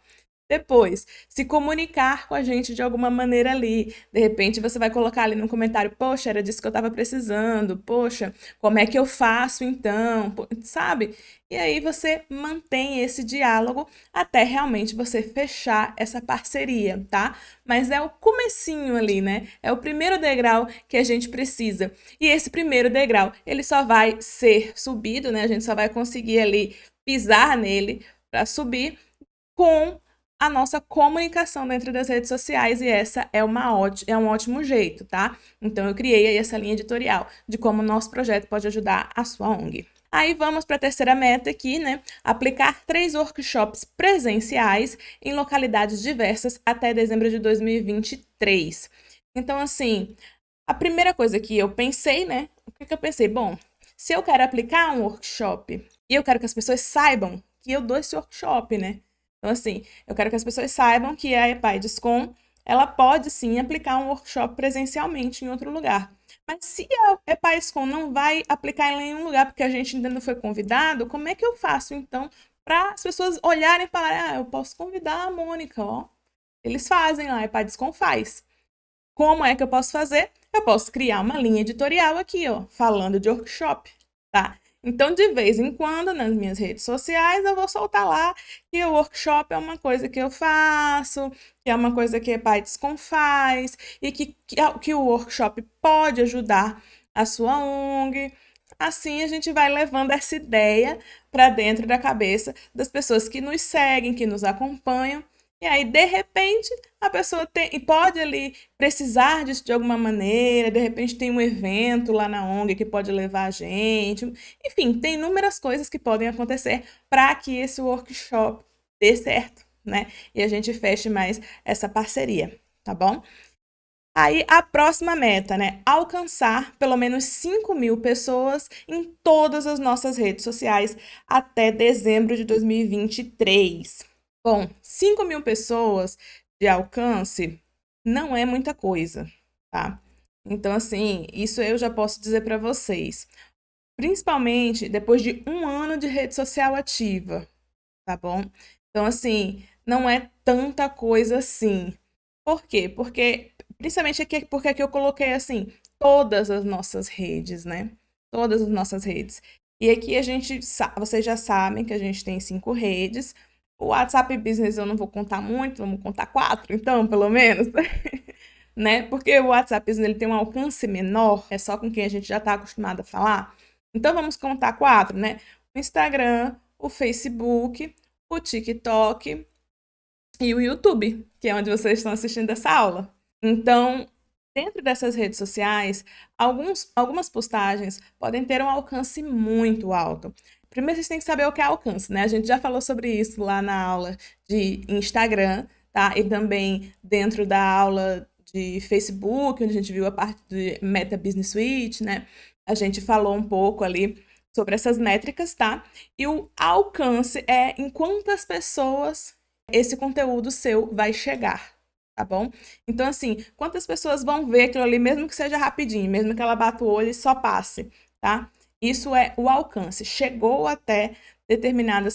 S1: Depois, se comunicar com a gente de alguma maneira ali. De repente, você vai colocar ali no comentário, poxa, era disso que eu estava precisando, poxa, como é que eu faço então? Sabe? E aí você mantém esse diálogo até realmente você fechar essa parceria, tá? Mas é o comecinho ali, né? É o primeiro degrau que a gente precisa. E esse primeiro degrau, ele só vai ser subido, né? A gente só vai conseguir ali pisar nele para subir com a nossa comunicação dentro das redes sociais, e essa é um ótimo jeito, tá? Então, eu criei aí essa linha editorial de como o nosso projeto pode ajudar a sua ONG. Aí vamos para a terceira meta aqui, né? Aplicar 3 workshops presenciais em localidades diversas até dezembro de 2023. Então, assim, a primeira coisa que eu pensei, né? O que eu pensei? Bom, se eu quero aplicar um workshop e eu quero que as pessoas saibam que eu dou esse workshop, né? Então, assim, eu quero que as pessoas saibam que a EPADESCOM, ela pode, sim, aplicar um workshop presencialmente em outro lugar. Mas se a EPADESCOM não vai aplicar em nenhum lugar porque a gente ainda não foi convidado, como é que eu faço, então, para as pessoas olharem e falarem, eu posso convidar a Mônica, ó. Eles fazem lá, a EPADESCOM faz. Como é que eu posso fazer? Eu posso criar uma linha editorial aqui, ó, falando de workshop, tá? Então, de vez em quando, nas minhas redes sociais, eu vou soltar lá que o workshop é uma coisa que eu faço, que é uma coisa que a EPADESCOM faz, e que o workshop pode ajudar a sua ONG. Assim, a gente vai levando essa ideia para dentro da cabeça das pessoas que nos seguem, que nos acompanham, E aí, de repente, a pessoa pode ali precisar disso de alguma maneira, de repente tem um evento lá na ONG que pode levar a gente. Enfim, tem inúmeras coisas que podem acontecer para que esse workshop dê certo, né? E a gente feche mais essa parceria, tá bom? Aí, a próxima meta, né? Alcançar pelo menos 5.000 pessoas em todas as nossas redes sociais até dezembro de 2023. Bom, 5.000 pessoas de alcance não é muita coisa, tá? Então, assim, isso eu já posso dizer para vocês. Principalmente depois de um ano de rede social ativa, tá bom? Então, assim, não é tanta coisa assim. Por quê? Principalmente aqui, porque aqui eu coloquei, assim, todas as nossas redes, né? Todas as nossas redes. E aqui vocês já sabem que a gente tem 5 redes. O WhatsApp Business eu não vou contar muito, vamos contar 4, então, pelo menos. Né? Porque o WhatsApp Business ele tem um alcance menor, é só com quem a gente já está acostumado a falar. Então, vamos contar 4, né? O Instagram, o Facebook, o TikTok e o YouTube, que é onde vocês estão assistindo essa aula. Então, dentro dessas redes sociais, algumas postagens podem ter um alcance muito alto. Primeiro, vocês têm que saber o que é alcance, né? A gente já falou sobre isso lá na aula de Instagram, tá? E também dentro da aula de Facebook, onde a gente viu a parte de Meta Business Suite, né? A gente falou um pouco ali sobre essas métricas, tá? E o alcance é em quantas pessoas esse conteúdo seu vai chegar, tá bom? Então, assim, quantas pessoas vão ver aquilo ali, mesmo que seja rapidinho, mesmo que ela bata o olho e só passe, tá? Isso é o alcance. Chegou até determinada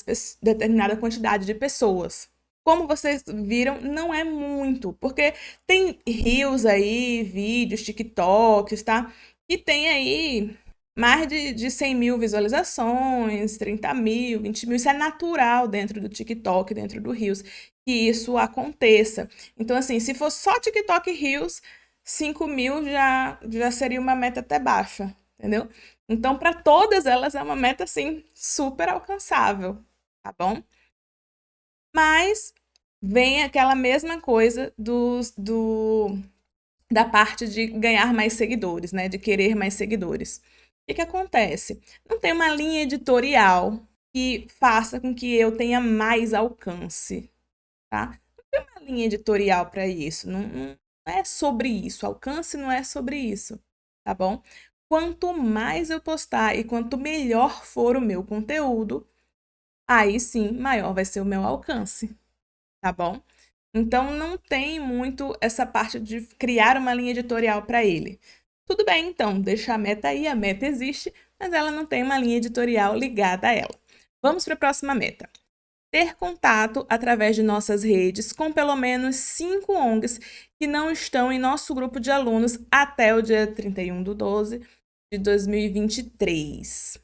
S1: quantidade de pessoas. Como vocês viram, não é muito, porque tem reels aí, vídeos, TikToks, tá? E tem aí mais de 100 mil visualizações, 30 mil, 20 mil. Isso é natural dentro do TikTok, dentro do Reels, que isso aconteça. Então, assim, se for só TikTok e Reels, 5 mil já seria uma meta até baixa, entendeu? Então, para todas elas é uma meta, assim, super alcançável, tá bom? Mas vem aquela mesma coisa da parte de ganhar mais seguidores, né? De querer mais seguidores. O que acontece? Não tem uma linha editorial que faça com que eu tenha mais alcance, tá? Não tem uma linha editorial para isso. Não é sobre isso. Alcance não é sobre isso, tá bom? Quanto mais eu postar e quanto melhor for o meu conteúdo, aí sim, maior vai ser o meu alcance, tá bom? Então não tem muito essa parte de criar uma linha editorial para ele. Tudo bem, então, deixa a meta aí, a meta existe, mas ela não tem uma linha editorial ligada a ela. Vamos para a próxima meta. Ter contato através de nossas redes com pelo menos 5 ONGs que não estão em nosso grupo de alunos até o dia 31/12 de 2023.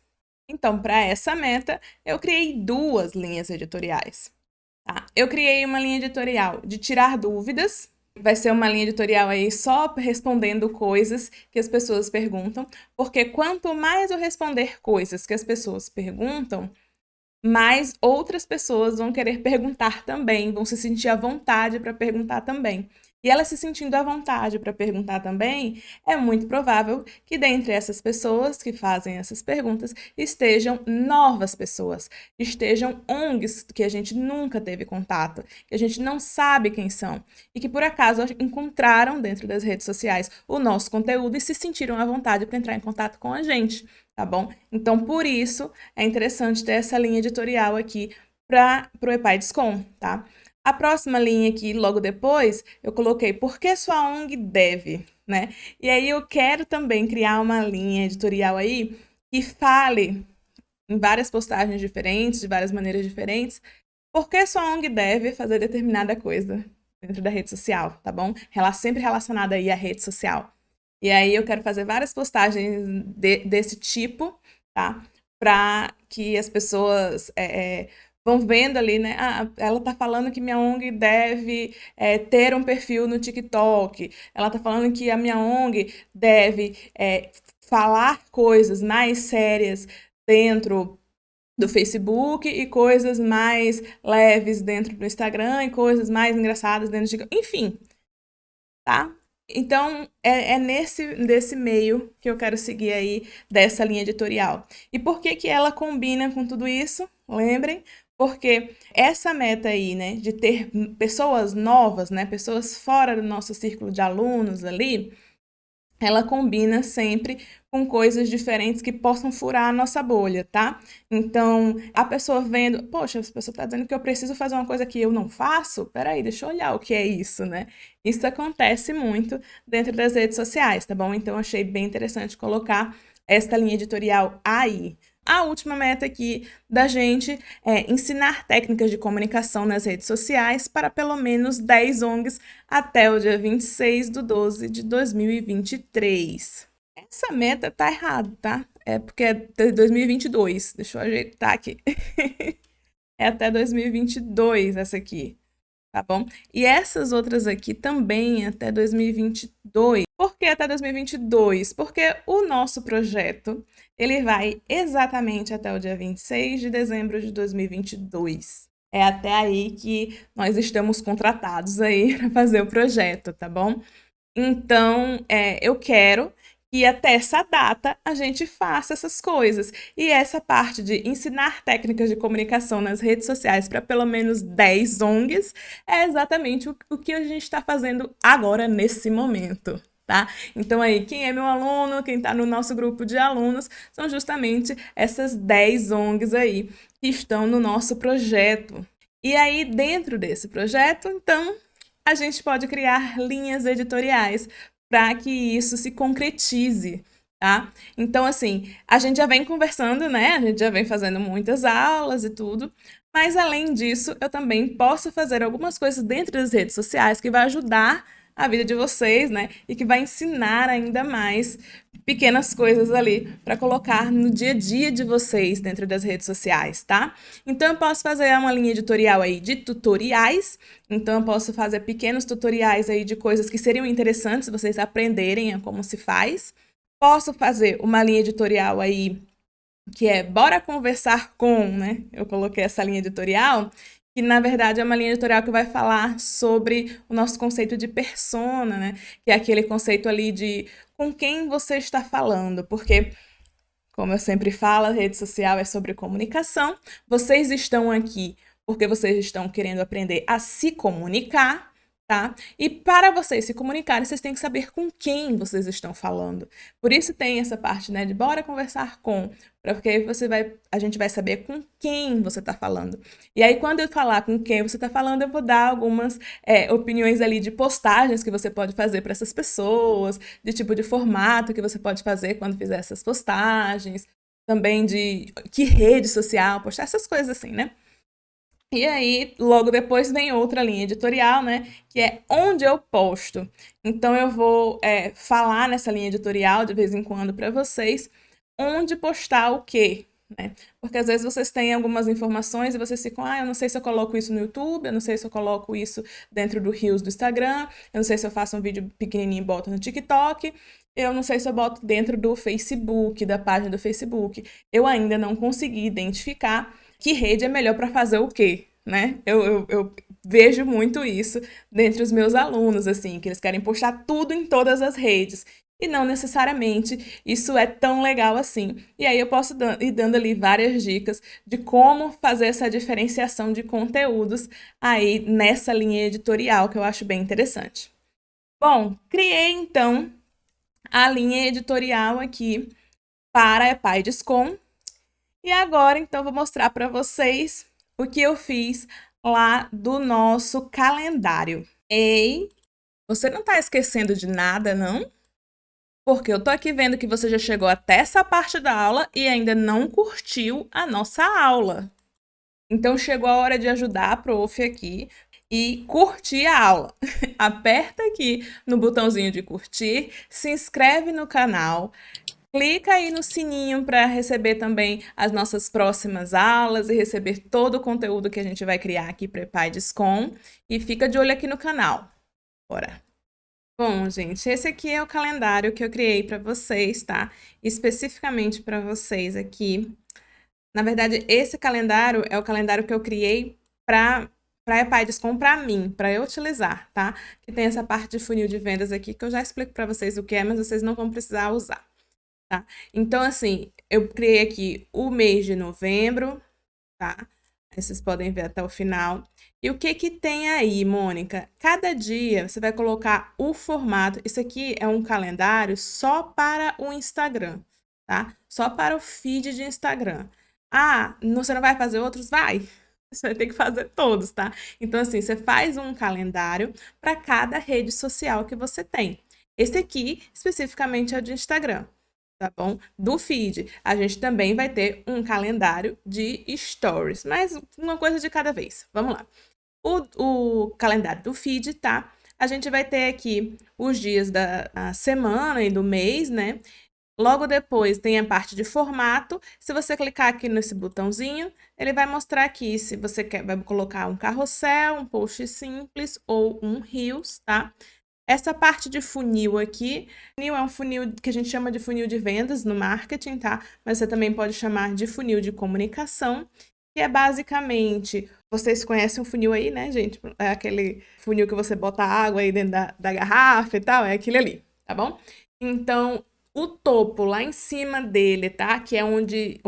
S1: Então, para essa meta, eu criei 2 linhas editoriais. Tá? Eu criei uma linha editorial de tirar dúvidas. Vai ser uma linha editorial aí só respondendo coisas que as pessoas perguntam, porque quanto mais eu responder coisas que as pessoas perguntam, mais outras pessoas vão querer perguntar também, vão se sentir à vontade para perguntar também. E elas se sentindo à vontade para perguntar também, é muito provável que dentre essas pessoas que fazem essas perguntas estejam novas pessoas, estejam ONGs que a gente nunca teve contato, que a gente não sabe quem são e que por acaso encontraram dentro das redes sociais o nosso conteúdo e se sentiram à vontade para entrar em contato com a gente, tá bom? Então, por isso, é interessante ter essa linha editorial aqui para o EPAI-Descom, tá? A próxima linha aqui, logo depois, eu coloquei por que sua ONG deve, né? E aí eu quero também criar uma linha editorial aí que fale em várias postagens diferentes, de várias maneiras diferentes, por que sua ONG deve fazer determinada coisa dentro da rede social, tá bom? Sempre relacionada aí à rede social. E aí eu quero fazer várias postagens desse tipo, tá? Para que as pessoas vão vendo ali, né? Ah, ela tá falando que minha ONG deve ter um perfil no TikTok. Ela tá falando que a minha ONG deve falar coisas mais sérias dentro do Facebook e coisas mais leves dentro do Instagram e coisas mais engraçadas dentro de... Enfim, tá? Então, é nesse meio que eu quero seguir aí dessa linha editorial. E por que que ela combina com tudo isso? Lembrem, porque essa meta aí, né, de ter pessoas novas, né, pessoas fora do nosso círculo de alunos ali, ela combina sempre com coisas diferentes que possam furar a nossa bolha, tá? Então, a pessoa vendo, poxa, essa pessoa tá dizendo que eu preciso fazer uma coisa que eu não faço? Peraí, deixa eu olhar o que é isso, né? Isso acontece muito dentro das redes sociais, tá bom? Então, achei bem interessante colocar esta linha editorial aí. A última meta aqui da gente é ensinar técnicas de comunicação nas redes sociais para pelo menos 10 ONGs até o dia 26/12 de 2023. Essa meta tá errada, tá? É porque é de 2022. Deixa eu ajeitar aqui. É até 2022 essa aqui, tá bom? E essas outras aqui também até 2022. Por que até 2022? Porque o nosso projeto, ele vai exatamente até o dia 26 de dezembro de 2022. É até aí que nós estamos contratados aí para fazer o projeto, tá bom? Então, eu quero que até essa data a gente faça essas coisas. E essa parte de ensinar técnicas de comunicação nas redes sociais para pelo menos 10 ONGs é exatamente o que a gente está fazendo agora, nesse momento. Tá? Então aí, quem é meu aluno, quem está no nosso grupo de alunos, são justamente essas 10 ONGs aí que estão no nosso projeto. E aí, dentro desse projeto, então, a gente pode criar linhas editoriais para que isso se concretize, tá? Então, assim, a gente já vem conversando, né? A gente já vem fazendo muitas aulas e tudo, mas além disso, eu também posso fazer algumas coisas dentro das redes sociais que vai ajudar a vida de vocês, né? E que vai ensinar ainda mais pequenas coisas ali para colocar no dia a dia de vocês dentro das redes sociais, tá? Então eu posso fazer uma linha editorial aí de tutoriais, então eu posso fazer pequenos tutoriais aí de coisas que seriam interessantes vocês aprenderem a como se faz. Posso fazer uma linha editorial aí que é Bora Conversar com, né? Eu coloquei essa linha editorial, que na verdade é uma linha editorial que vai falar sobre o nosso conceito de persona, né? Que é aquele conceito ali de com quem você está falando, porque, como eu sempre falo, a rede social é sobre comunicação. Vocês estão aqui porque vocês estão querendo aprender a se comunicar, tá? E para vocês se comunicarem, vocês têm que saber com quem vocês estão falando. Por isso tem essa parte, né, de bora conversar com, porque a gente vai saber com quem você está falando. E aí, quando eu falar com quem você está falando, eu vou dar algumas opiniões ali de postagens que você pode fazer para essas pessoas, de tipo de formato que você pode fazer quando fizer essas postagens, também de que rede social postar, essas coisas assim, né? E aí, logo depois vem outra linha editorial, né? Que é onde eu posto. Então, eu vou falar nessa linha editorial de vez em quando para vocês onde postar o quê, né? Porque às vezes vocês têm algumas informações e vocês ficam, eu não sei se eu coloco isso no YouTube, eu não sei se eu coloco isso dentro do Reels do Instagram, eu não sei se eu faço um vídeo pequenininho e boto no TikTok, eu não sei se eu boto dentro do Facebook, da página do Facebook. Eu ainda não consegui identificar que rede é melhor para fazer o quê, né? Eu vejo muito isso dentre os meus alunos, assim, que eles querem postar tudo em todas as redes. E não necessariamente isso é tão legal assim. E aí eu posso ir dando ali várias dicas de como fazer essa diferenciação de conteúdos aí nessa linha editorial, que eu acho bem interessante. Bom, criei então a linha editorial aqui para a EPAIDESCOM. E agora, então, vou mostrar para vocês o que eu fiz lá do nosso calendário. Ei, você não está esquecendo de nada, não? Porque eu tô aqui vendo que você já chegou até essa parte da aula e ainda não curtiu a nossa aula. Então, chegou a hora de ajudar a prof aqui e curtir a aula. Aperta aqui no botãozinho de curtir, se inscreve no canal, clica aí no sininho para receber também as nossas próximas aulas e receber todo o conteúdo que a gente vai criar aqui para EPAIDESCOM. E fica de olho aqui no canal. Bora! Bom, gente, esse aqui é o calendário que eu criei para vocês, tá? Especificamente para vocês aqui Na verdade, esse calendário é o calendário que eu criei para EPIDescom para mim, para eu utilizar, tá? Que tem essa parte de funil de vendas aqui que eu já explico para vocês o que é, mas vocês não vão precisar usar, tá? Então, assim, eu criei aqui o mês de novembro, tá? Aí vocês podem ver até o final. E o que que tem aí, Mônica? Cada dia você vai colocar o formato. Isso aqui é um calendário só para o Instagram, tá? Só para o feed de Instagram. Ah, você não vai fazer outros? Vai! Você vai ter que fazer todos, tá? Então, assim, você faz um calendário para cada rede social que você tem. Esse aqui, especificamente, é o de Instagram, tá bom? Do feed. A gente também vai ter um calendário de stories, mas uma coisa de cada vez. Vamos lá. O calendário do feed, tá? A gente vai ter aqui os dias da semana e do mês, né? Logo depois tem a parte de formato. Se você clicar aqui nesse botãozinho, ele vai mostrar aqui se você vai colocar um carrossel, um post simples ou um Reels, tá? Essa parte de funil aqui, funil é um funil que a gente chama de funil de vendas no marketing, tá? Mas você também pode chamar de funil de comunicação, que é basicamente, vocês conhecem o funil aí, né, gente? É aquele funil que você bota água aí dentro da garrafa e tal, é aquele ali, tá bom? Então, o topo lá em cima dele, tá? Que é onde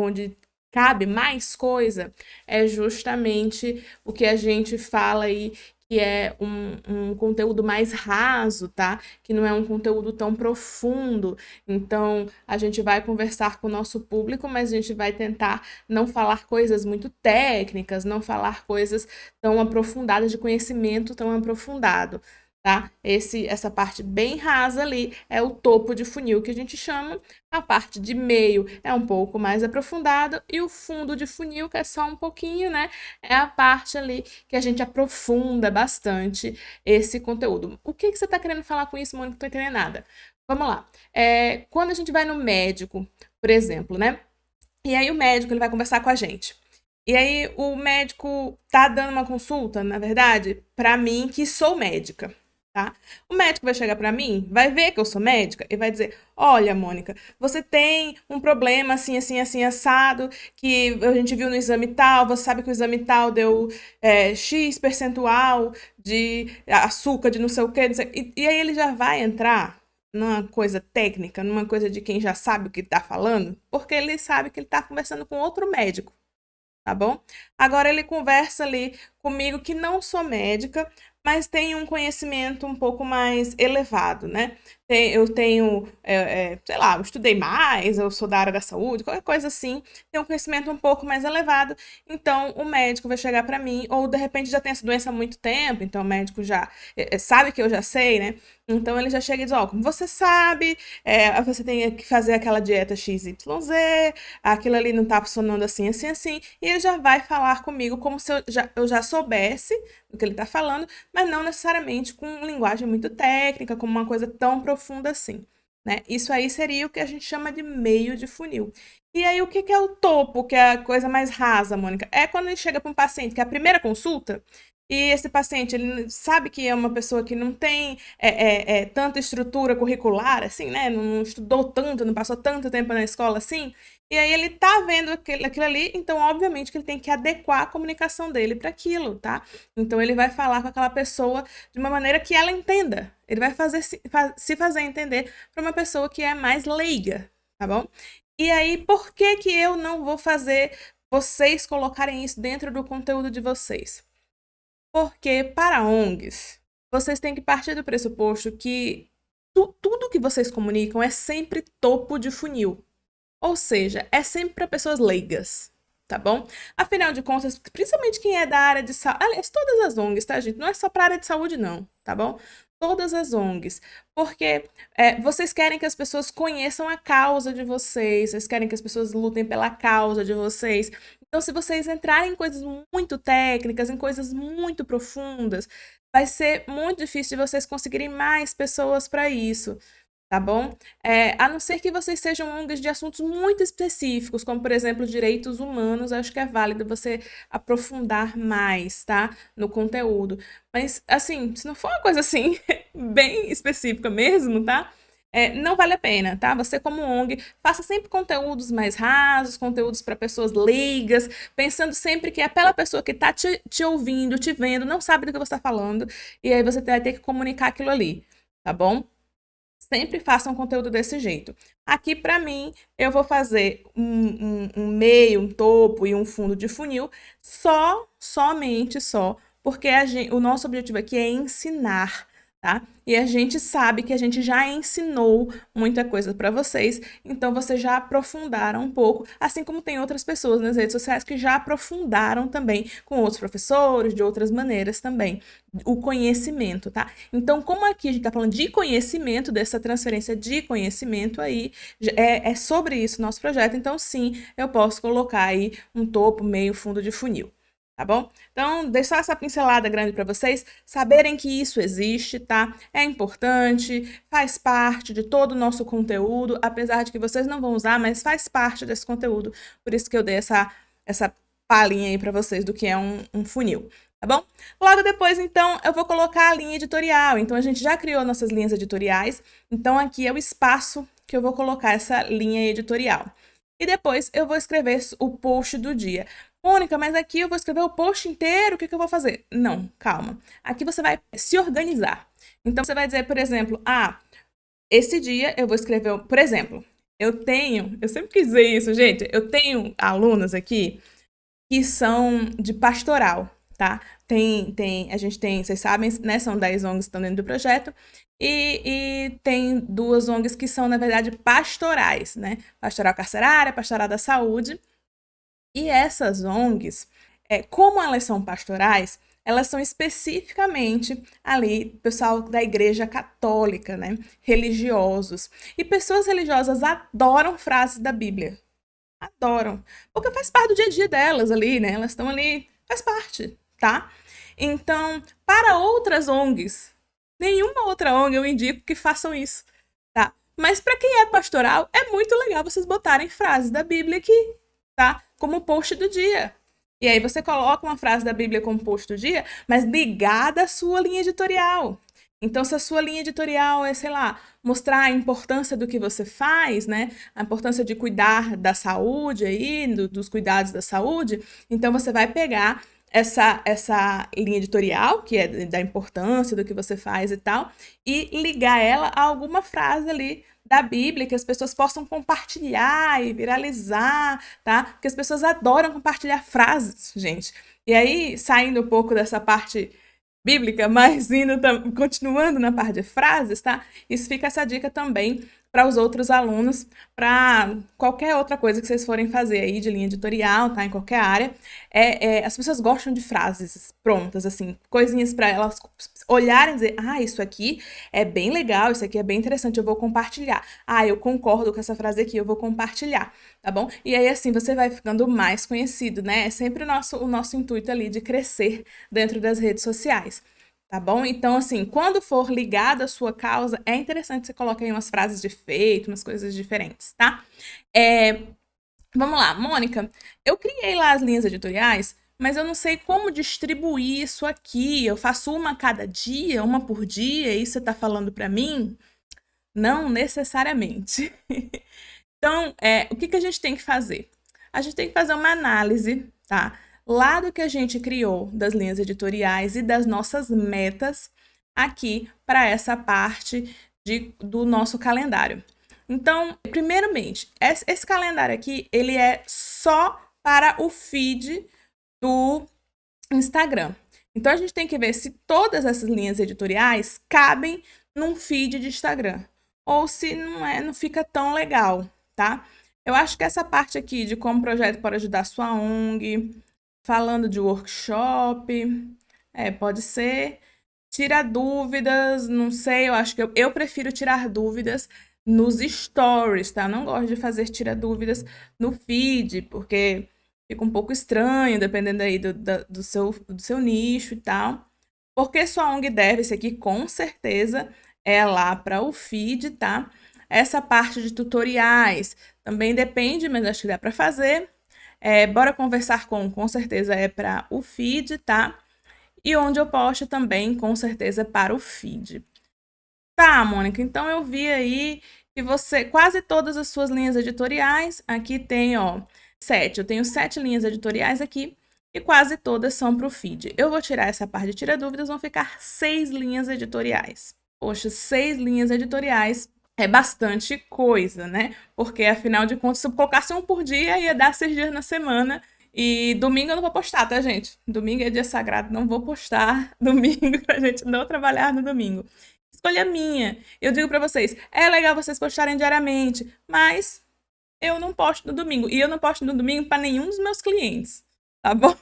S1: cabe mais coisa, é justamente o que a gente fala aí que é um conteúdo mais raso, tá? Que não é um conteúdo tão profundo. Então, a gente vai conversar com o nosso público, mas a gente vai tentar não falar coisas muito técnicas, não falar coisas tão aprofundadas, de conhecimento tão aprofundado, tá? Essa parte bem rasa ali é o topo de funil que a gente chama. A parte de meio é um pouco mais aprofundada e o fundo de funil, que é só um pouquinho, né? É a parte ali que a gente aprofunda bastante esse conteúdo. O que você está querendo falar com isso, Mônica? Não tô entendendo nada. Vamos lá. Quando a gente vai no médico, por exemplo, né? E aí o médico ele vai conversar com a gente. E aí o médico tá dando uma consulta, na verdade, para mim que sou médica. Tá? O médico vai chegar para mim, vai ver que eu sou médica e vai dizer: olha, Mônica, você tem um problema assim, assim, assim, assado, que a gente viu no exame tal, você sabe que o exame tal deu X percentual de açúcar, de não sei o quê, não sei, e aí ele já vai entrar numa coisa técnica, numa coisa de quem já sabe o que está falando, porque ele sabe que ele está conversando com outro médico. Tá bom? Agora ele conversa ali comigo que não sou médica, mas tenho um conhecimento um pouco mais elevado, né? Eu tenho, sei lá, eu estudei mais, eu sou da área da saúde, qualquer coisa assim, tenho um conhecimento um pouco mais elevado, então o médico vai chegar para mim, ou de repente já tem essa doença há muito tempo, então o médico já sabe que eu já sei, né? Então ele já chega e diz: ó, como você sabe, você tem que fazer aquela dieta XYZ, aquilo ali não tá funcionando assim, assim, assim, e ele já vai falar comigo como se eu já soubesse do que ele tá falando, mas não necessariamente com linguagem muito técnica, como uma coisa tão profunda assim, né? Isso aí seria o que a gente chama de meio de funil. E aí, o que é o topo, que é a coisa mais rasa, Mônica? É quando ele chega para um paciente, que é a primeira consulta, e esse paciente, ele sabe que é uma pessoa que não tem tanta estrutura curricular, assim, né? Não estudou tanto, não passou tanto tempo na escola assim. E aí ele tá vendo aquilo ali, então obviamente que ele tem que adequar a comunicação dele para aquilo, tá? Então ele vai falar com aquela pessoa de uma maneira que ela entenda. Ele vai se fazer entender para uma pessoa que é mais leiga, tá bom? E aí, por que que eu não vou fazer vocês colocarem isso dentro do conteúdo de vocês? Porque para ONGs, vocês têm que partir do pressuposto que tudo que vocês comunicam é sempre topo de funil. Ou seja, é sempre para pessoas leigas, tá bom? Afinal de contas, principalmente quem é da área de saúde, aliás, todas as ONGs, tá, gente? Não é só para a área de saúde, não, tá bom? Todas as ONGs, porque vocês querem que as pessoas conheçam a causa de vocês querem que as pessoas lutem pela causa de vocês. Então, se vocês entrarem em coisas muito técnicas, em coisas muito profundas, vai ser muito difícil de vocês conseguirem mais pessoas para isso, tá bom? A não ser que vocês sejam ONGs de assuntos muito específicos, como, por exemplo, direitos humanos, acho que é válido você aprofundar mais, tá? No conteúdo. Mas, assim, se não for uma coisa assim, bem específica mesmo, tá? não vale a pena, tá? Você como ONG, faça sempre conteúdos mais rasos, conteúdos para pessoas leigas, pensando sempre que aquela pessoa que está te ouvindo, te vendo, não sabe do que você está falando, e aí você vai ter que comunicar aquilo ali, tá bom? Sempre faça um conteúdo desse jeito. Aqui, para mim, eu vou fazer um meio, um topo e um fundo de funil somente só, porque o nosso objetivo aqui é ensinar, tá? E a gente sabe que a gente já ensinou muita coisa para vocês, então vocês já aprofundaram um pouco, assim como tem outras pessoas nas redes sociais que já aprofundaram também com outros professores, de outras maneiras também, o conhecimento, tá? Então, como aqui a gente tá falando de conhecimento, dessa transferência de conhecimento aí, é sobre isso o nosso projeto, então sim, eu posso colocar aí um topo, meio, fundo de funil. Tá bom? Então, deixar essa pincelada grande para vocês saberem que isso existe, tá? É importante, faz parte de todo o nosso conteúdo, apesar de que vocês não vão usar, mas faz parte desse conteúdo. Por isso que eu dei essa palhinha aí para vocês do que é um funil, tá bom? Logo depois, então, eu vou colocar a linha editorial. Então, a gente já criou nossas linhas editoriais, então aqui é o espaço que eu vou colocar essa linha editorial. E depois eu vou escrever o post do dia. Mônica, mas aqui eu vou escrever o post inteiro, o que eu vou fazer? Não, calma. Aqui você vai se organizar. Então, você vai dizer, por exemplo, esse dia eu vou escrever, por exemplo, eu sempre quis dizer isso, gente, eu tenho alunas aqui que são de pastoral, tá? A gente tem, vocês sabem, né, são 10 ONGs que estão dentro do projeto, e tem 2 ONGs que são, na verdade, pastorais, né? Pastoral carcerária, pastoral da saúde. E essas ONGs, como elas são pastorais, elas são especificamente ali, pessoal da igreja católica, né? Religiosos. E pessoas religiosas adoram frases da Bíblia. Adoram. Porque faz parte do dia a dia delas ali, né? Elas estão ali, faz parte, tá? Então, para outras ONGs, nenhuma outra ONG eu indico que façam isso, tá? Mas para quem é pastoral, é muito legal vocês botarem frases da Bíblia aqui, tá? Como post do dia. E aí você coloca uma frase da Bíblia como post do dia, mas ligada à sua linha editorial. Então, se a sua linha editorial é, sei lá, mostrar a importância do que você faz, né? A importância de cuidar da saúde aí, dos cuidados da saúde, então você vai pegar essa linha editorial, que é da importância do que você faz e tal, e ligar ela a alguma frase ali da Bíblia que as pessoas possam compartilhar e viralizar, tá? Porque as pessoas adoram compartilhar frases, gente. E aí, saindo um pouco dessa parte bíblica, mas continuando na parte de frases, tá? Isso fica essa dica também para os outros alunos, para qualquer outra coisa que vocês forem fazer aí de linha editorial, tá? Em qualquer área. As pessoas gostam de frases prontas, assim, coisinhas para elas olharem e dizer, isso aqui é bem legal, isso aqui é bem interessante, eu vou compartilhar. Eu concordo com essa frase aqui, eu vou compartilhar, tá bom? E aí, assim, você vai ficando mais conhecido, né? É sempre o nosso intuito ali de crescer dentro das redes sociais. Tá bom? Então, assim, quando for ligado à sua causa, é interessante você colocar aí umas frases de efeito, umas coisas diferentes, tá? Vamos lá, Mônica, eu criei lá as linhas editoriais, mas eu não sei como distribuir isso aqui. Eu faço uma a cada dia, uma por dia, e você tá falando para mim? Não necessariamente. Então, o que a gente tem que fazer? A gente tem que fazer uma análise, tá? Lá do que a gente criou das linhas editoriais e das nossas metas aqui para essa parte do nosso calendário. Então, primeiramente, esse calendário aqui, ele é só para o feed do Instagram. Então, a gente tem que ver se todas essas linhas editoriais cabem num feed de Instagram. Ou se não fica tão legal, tá? Eu acho que essa parte aqui de como o projeto pode ajudar a sua ONG, falando de workshop, pode ser. Tira dúvidas, não sei, eu acho que eu prefiro tirar dúvidas nos stories, tá? Eu não gosto de fazer tira dúvidas no feed, porque fica um pouco estranho, dependendo aí do seu nicho e tal. Porque sua ONG deve, esse aqui com certeza é lá para o feed, tá? Essa parte de tutoriais também depende, mas acho que dá para fazer. Bora conversar com certeza é para o feed, tá? E onde eu posto também, com certeza, para o feed. Tá, Mônica, então eu vi aí que você, quase todas as suas linhas editoriais, aqui tem, ó, 7. Eu tenho 7 linhas editoriais aqui e quase todas são para o feed. Eu vou tirar essa parte de tira dúvidas, vão ficar 6 linhas editoriais. Poxa, 6 linhas editoriais é bastante coisa, né? Porque afinal de contas, se eu colocasse um por dia, ia dar 6 dias na semana. E domingo eu não vou postar, tá, gente? Domingo é dia sagrado, não vou postar domingo pra gente não trabalhar no domingo. Escolha minha. Eu digo pra vocês, é legal vocês postarem diariamente, mas eu não posto no domingo. E eu não posto no domingo para nenhum dos meus clientes, tá bom?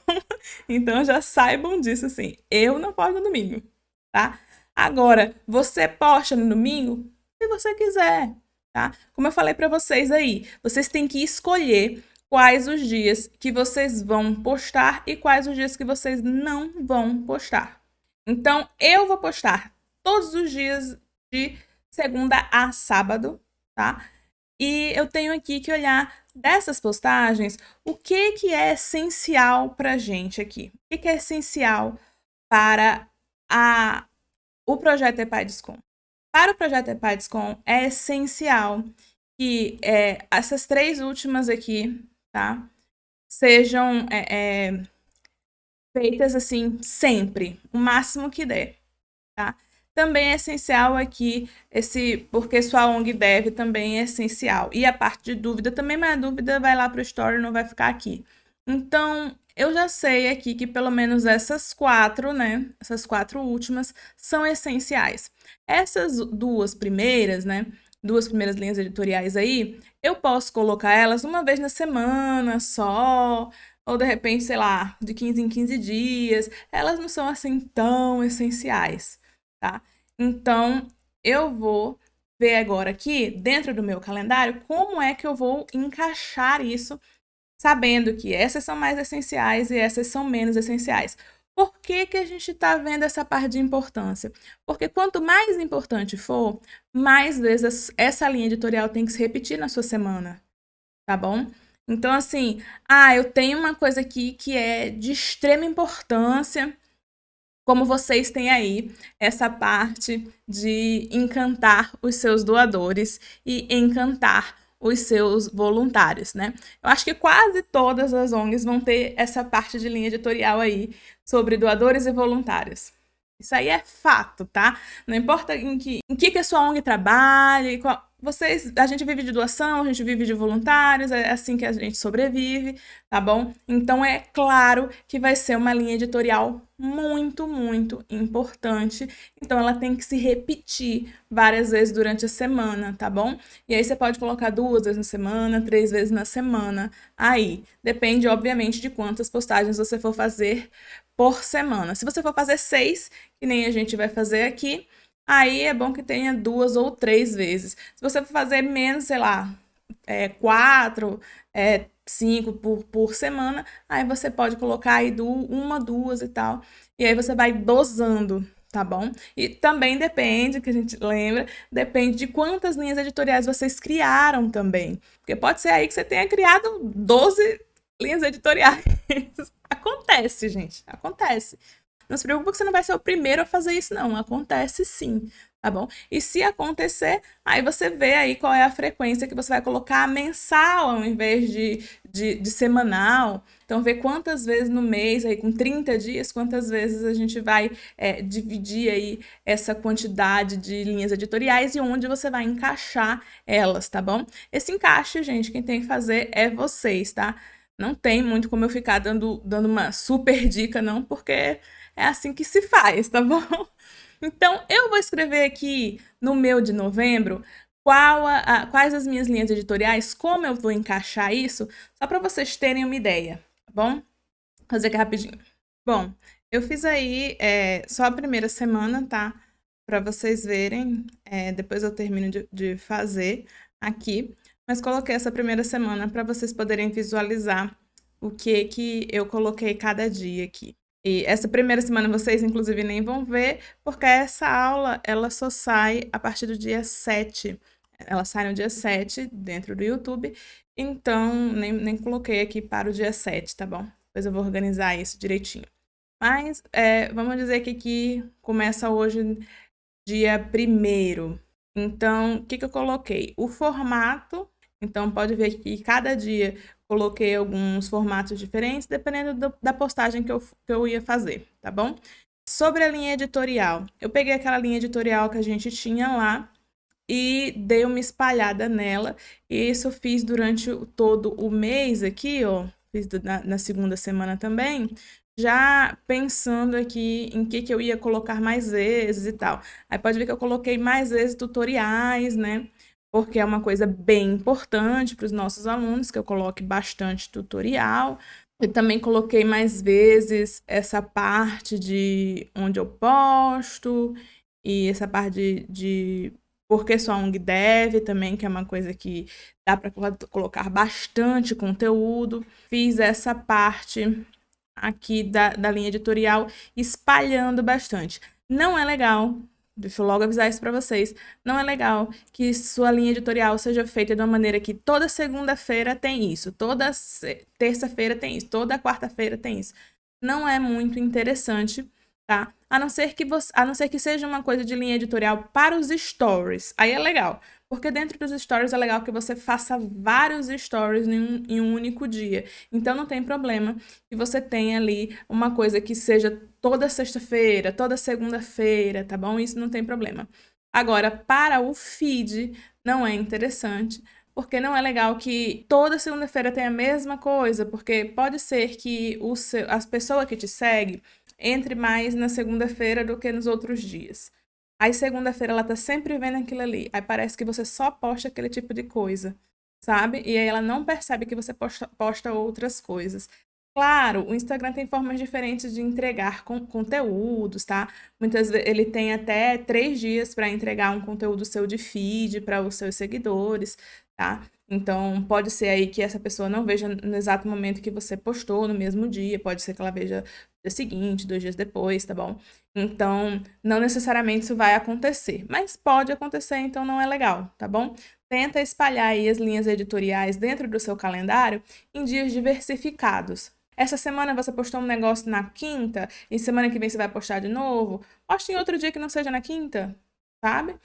S1: Então já saibam disso, assim. Eu não posto no domingo, tá? Agora, você posta no domingo se você quiser, tá? Como eu falei pra vocês aí, vocês têm que escolher quais os dias que vocês vão postar e quais os dias que vocês não vão postar. Então, eu vou postar todos os dias de segunda a sábado, tá? E eu tenho aqui que olhar dessas postagens o que é essencial pra gente aqui. O que é essencial para o projeto EPADSCOM. Para o projeto EPADSCOM é essencial que essas 3 últimas aqui, tá? Sejam feitas assim sempre, o máximo que der, tá? Também é essencial aqui porque sua ONG deve também é essencial. E a parte de dúvida também, mas a dúvida vai lá para o story, não vai ficar aqui. Então, eu já sei aqui que pelo menos essas 4, né? Essas 4 últimas são essenciais. Essas 2 primeiras, né? 2 primeiras linhas editoriais aí, eu posso colocar elas uma vez na semana só, ou de repente, sei lá, de 15 em 15 dias. Elas não são assim tão essenciais, tá? Então, eu vou ver agora aqui, dentro do meu calendário, como é que eu vou encaixar isso, sabendo que essas são mais essenciais e essas são menos essenciais. Por que que a gente está vendo essa parte de importância? Porque quanto mais importante for, mais vezes essa linha editorial tem que se repetir na sua semana, tá bom? Então, assim, eu tenho uma coisa aqui que é de extrema importância, como vocês têm aí essa parte de encantar os seus doadores e encantar os seus voluntários, né? Eu acho que quase todas as ONGs vão ter essa parte de linha editorial aí sobre doadores e voluntários. Isso aí é fato, tá? Não importa em que a sua ONG trabalhe, a gente vive de doação, a gente vive de voluntários, é assim que a gente sobrevive, tá bom? Então é claro que vai ser uma linha editorial muito, muito importante. Então ela tem que se repetir várias vezes durante a semana, tá bom? E aí você pode colocar 2 vezes na semana, 3 vezes na semana. Aí depende, obviamente, de quantas postagens você for fazer por semana. Se você for fazer 6, que nem a gente vai fazer aqui, aí é bom que tenha 2 ou 3 vezes. Se você for fazer menos, sei lá, 4, 5 por semana, aí você pode colocar aí 1, 2 e tal. E aí você vai dosando, tá bom? E também depende, que a gente lembra, depende de quantas linhas editoriais vocês criaram também. Porque pode ser aí que você tenha criado 12 linhas editoriais. Acontece, gente, acontece. Não se preocupe que você não vai ser o primeiro a fazer isso, não. Acontece sim, tá bom? E se acontecer, aí você vê aí qual é a frequência que você vai colocar mensal ao invés de semanal. Então, vê quantas vezes no mês, aí com 30 dias, quantas vezes a gente vai dividir aí essa quantidade de linhas editoriais e onde você vai encaixar elas, tá bom? Esse encaixe, gente, quem tem que fazer é vocês, tá? Não tem muito como eu ficar dando uma super dica, não, porque é assim que se faz, tá bom? Então, eu vou escrever aqui no meu de novembro quais as minhas linhas editoriais, como eu vou encaixar isso, só para vocês terem uma ideia, tá bom? Vou fazer aqui rapidinho. Bom, eu fiz aí só a primeira semana, tá? Para vocês verem, depois eu termino de fazer aqui. Mas coloquei essa primeira semana para vocês poderem visualizar o que eu coloquei cada dia aqui. E essa primeira semana vocês, inclusive, nem vão ver, porque essa aula, ela só sai a partir do dia 7. Ela sai no dia 7, dentro do YouTube, então nem coloquei aqui para o dia 7, tá bom? Depois eu vou organizar isso direitinho. Mas, vamos dizer que aqui começa hoje dia 1º. Então, o que eu coloquei? O formato, então pode ver que cada dia coloquei alguns formatos diferentes, dependendo da postagem que eu ia fazer, tá bom? Sobre a linha editorial, eu peguei aquela linha editorial que a gente tinha lá e dei uma espalhada nela. E isso eu fiz durante todo o mês aqui, ó. Fiz na segunda semana também, já pensando aqui em que eu ia colocar mais vezes e tal. Aí pode ver que eu coloquei mais vezes tutoriais, né? Porque é uma coisa bem importante para os nossos alunos, que eu coloque bastante tutorial. Eu também coloquei mais vezes essa parte de onde eu posto e essa parte de porque sua ONG deve também, que é uma coisa que dá para colocar bastante conteúdo. Fiz essa parte aqui da linha editorial espalhando bastante. Não é legal, deixa eu logo avisar isso para vocês, não é legal que sua linha editorial seja feita de uma maneira que toda segunda-feira tem isso, toda terça-feira tem isso, toda quarta-feira tem isso. Não é muito interessante, tá? A não ser que seja uma coisa de linha editorial para os stories. Aí é legal, porque dentro dos stories é legal que você faça vários stories em um único dia. Então não tem problema que você tenha ali uma coisa que seja toda sexta-feira, toda segunda-feira, tá bom? Isso não tem problema. Agora, para o feed, não é interessante, porque não é legal que toda segunda-feira tenha a mesma coisa, porque pode ser que as pessoas que te seguem entre mais na segunda-feira do que nos outros dias. Aí segunda-feira ela tá sempre vendo aquilo ali. Aí parece que você só posta aquele tipo de coisa, sabe? E aí ela não percebe que você posta outras coisas. Claro, o Instagram tem formas diferentes de entregar conteúdos, tá? Muitas vezes ele tem até 3 dias para entregar um conteúdo seu de feed para os seus seguidores, tá? Então, pode ser aí que essa pessoa não veja no exato momento que você postou, no mesmo dia, pode ser que ela veja no dia seguinte, 2 dias depois, tá bom? Então, não necessariamente isso vai acontecer, mas pode acontecer, então não é legal, tá bom? Tenta espalhar aí as linhas editoriais dentro do seu calendário em dias diversificados. Essa semana você postou um negócio na quinta e semana que vem você vai postar de novo. Poste em outro dia que não seja na quinta, sabe?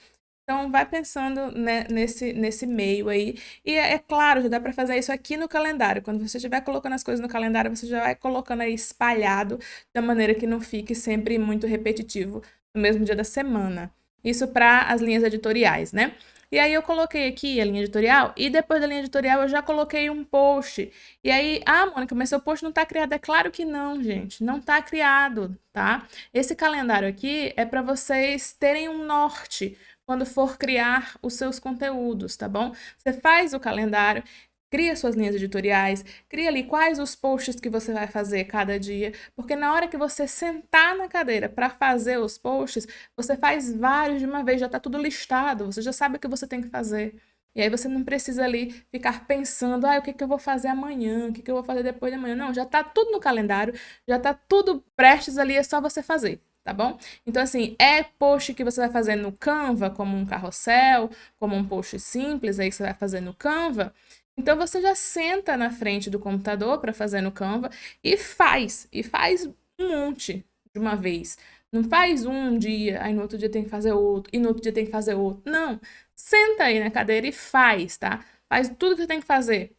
S1: Então, vai pensando, né, nesse meio aí. E é claro, já dá para fazer isso aqui no calendário. Quando você estiver colocando as coisas no calendário, você já vai colocando aí espalhado, da maneira que não fique sempre muito repetitivo no mesmo dia da semana. Isso para as linhas editoriais, né? E aí eu coloquei aqui a linha editorial e depois da linha editorial eu já coloquei um post. E aí, Mônica, mas seu post não tá criado. É claro que não, gente, não tá criado, tá? Esse calendário aqui é para vocês terem um norte quando for criar os seus conteúdos, tá bom? Você faz o calendário, cria suas linhas editoriais, cria ali quais os posts que você vai fazer cada dia, porque na hora que você sentar na cadeira para fazer os posts, você faz vários de uma vez, já tá tudo listado, você já sabe o que você tem que fazer. E aí você não precisa ali ficar pensando, o que eu vou fazer amanhã, o que eu vou fazer depois de amanhã. Não, já tá tudo no calendário, já tá tudo prestes ali, é só você fazer, tá bom? Então, assim, é post que você vai fazer no Canva, como um carrossel, como um post simples aí que você vai fazer no Canva. Então, você já senta na frente do computador para fazer no Canva e faz um monte de uma vez. Não faz um dia, aí no outro dia tem que fazer outro, e no outro dia tem que fazer outro. Não, senta aí na cadeira e faz, tá? Faz tudo que você tem que fazer.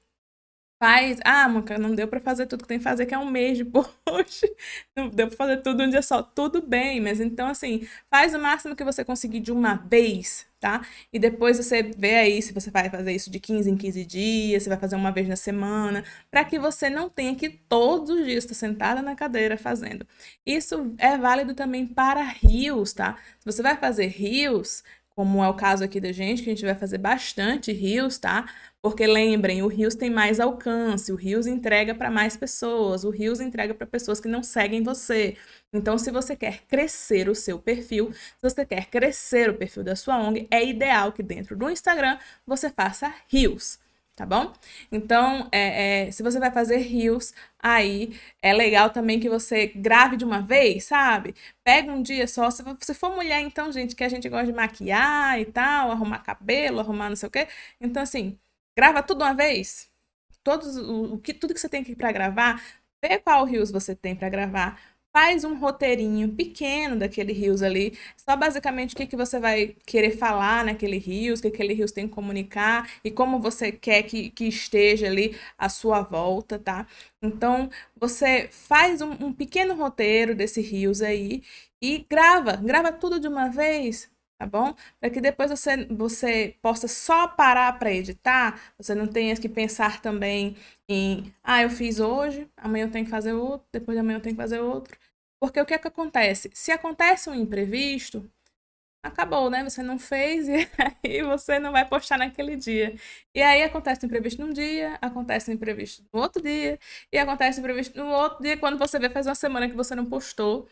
S1: Faz, Mônica, não deu pra fazer tudo que tem que fazer, que é um mês de post. Não deu pra fazer tudo um dia só. Tudo bem, mas então, assim, faz o máximo que você conseguir de uma vez, tá? E depois você vê aí se você vai fazer isso de 15 em 15 dias, se vai fazer uma vez na semana, para que você não tenha que todos os dias estar sentada na cadeira fazendo. Isso é válido também para reels, tá? Se você vai fazer reels, como é o caso aqui da gente, que a gente vai fazer bastante reels, tá? Porque lembrem, o Reels tem mais alcance, o Reels entrega para mais pessoas, o Reels entrega para pessoas que não seguem você. Então, se você quer crescer o seu perfil, se você quer crescer o perfil da sua ONG, é ideal que dentro do Instagram você faça Reels, tá bom? Então, se você vai fazer Reels, aí é legal também que você grave de uma vez, sabe? Pega um dia só. Se você for mulher, então, gente, que a gente gosta de maquiar e tal, arrumar cabelo, arrumar não sei o quê. Então, assim, grava tudo uma vez. Tudo que você tem aqui para gravar, vê qual reels você tem para gravar. faz um roteirinho pequeno daquele Reels ali, só basicamente o que você vai querer falar naquele Reels, o que aquele Reels tem que comunicar e como você quer que esteja ali à sua volta, tá? Então, você faz um pequeno roteiro desse Reels aí e grava tudo de uma vez, tá bom? Para que depois você possa só parar para editar, você não tenha que pensar também em, eu fiz hoje, amanhã eu tenho que fazer outro, depois de amanhã eu tenho que fazer outro. Porque o que é que acontece? Se acontece um imprevisto, acabou, né? Você não fez e aí você não vai postar naquele dia. E aí acontece um imprevisto num dia, acontece um imprevisto no outro dia, e acontece um imprevisto no outro dia, quando você vê, faz uma semana que você não postou.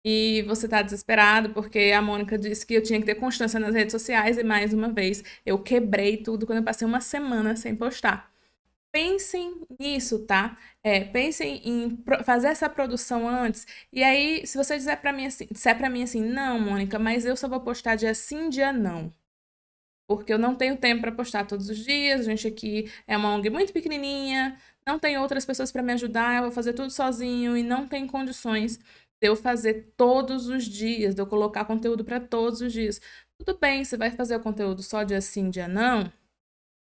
S1: E você tá desesperado porque a Mônica disse que eu tinha que ter constância nas redes sociais e mais uma vez eu quebrei tudo quando eu passei uma semana sem postar. Pensem nisso, tá? Pensem em fazer essa produção antes. E aí, se você disser para mim assim, não, Mônica, mas eu só vou postar dia sim, dia não. Porque eu não tenho tempo para postar todos os dias. A gente aqui é uma ONG muito pequenininha, não tem outras pessoas para me ajudar, eu vou fazer tudo sozinho e não tem condições de eu fazer todos os dias, de eu colocar conteúdo para todos os dias. Tudo bem, você vai fazer o conteúdo só dia sim, dia não?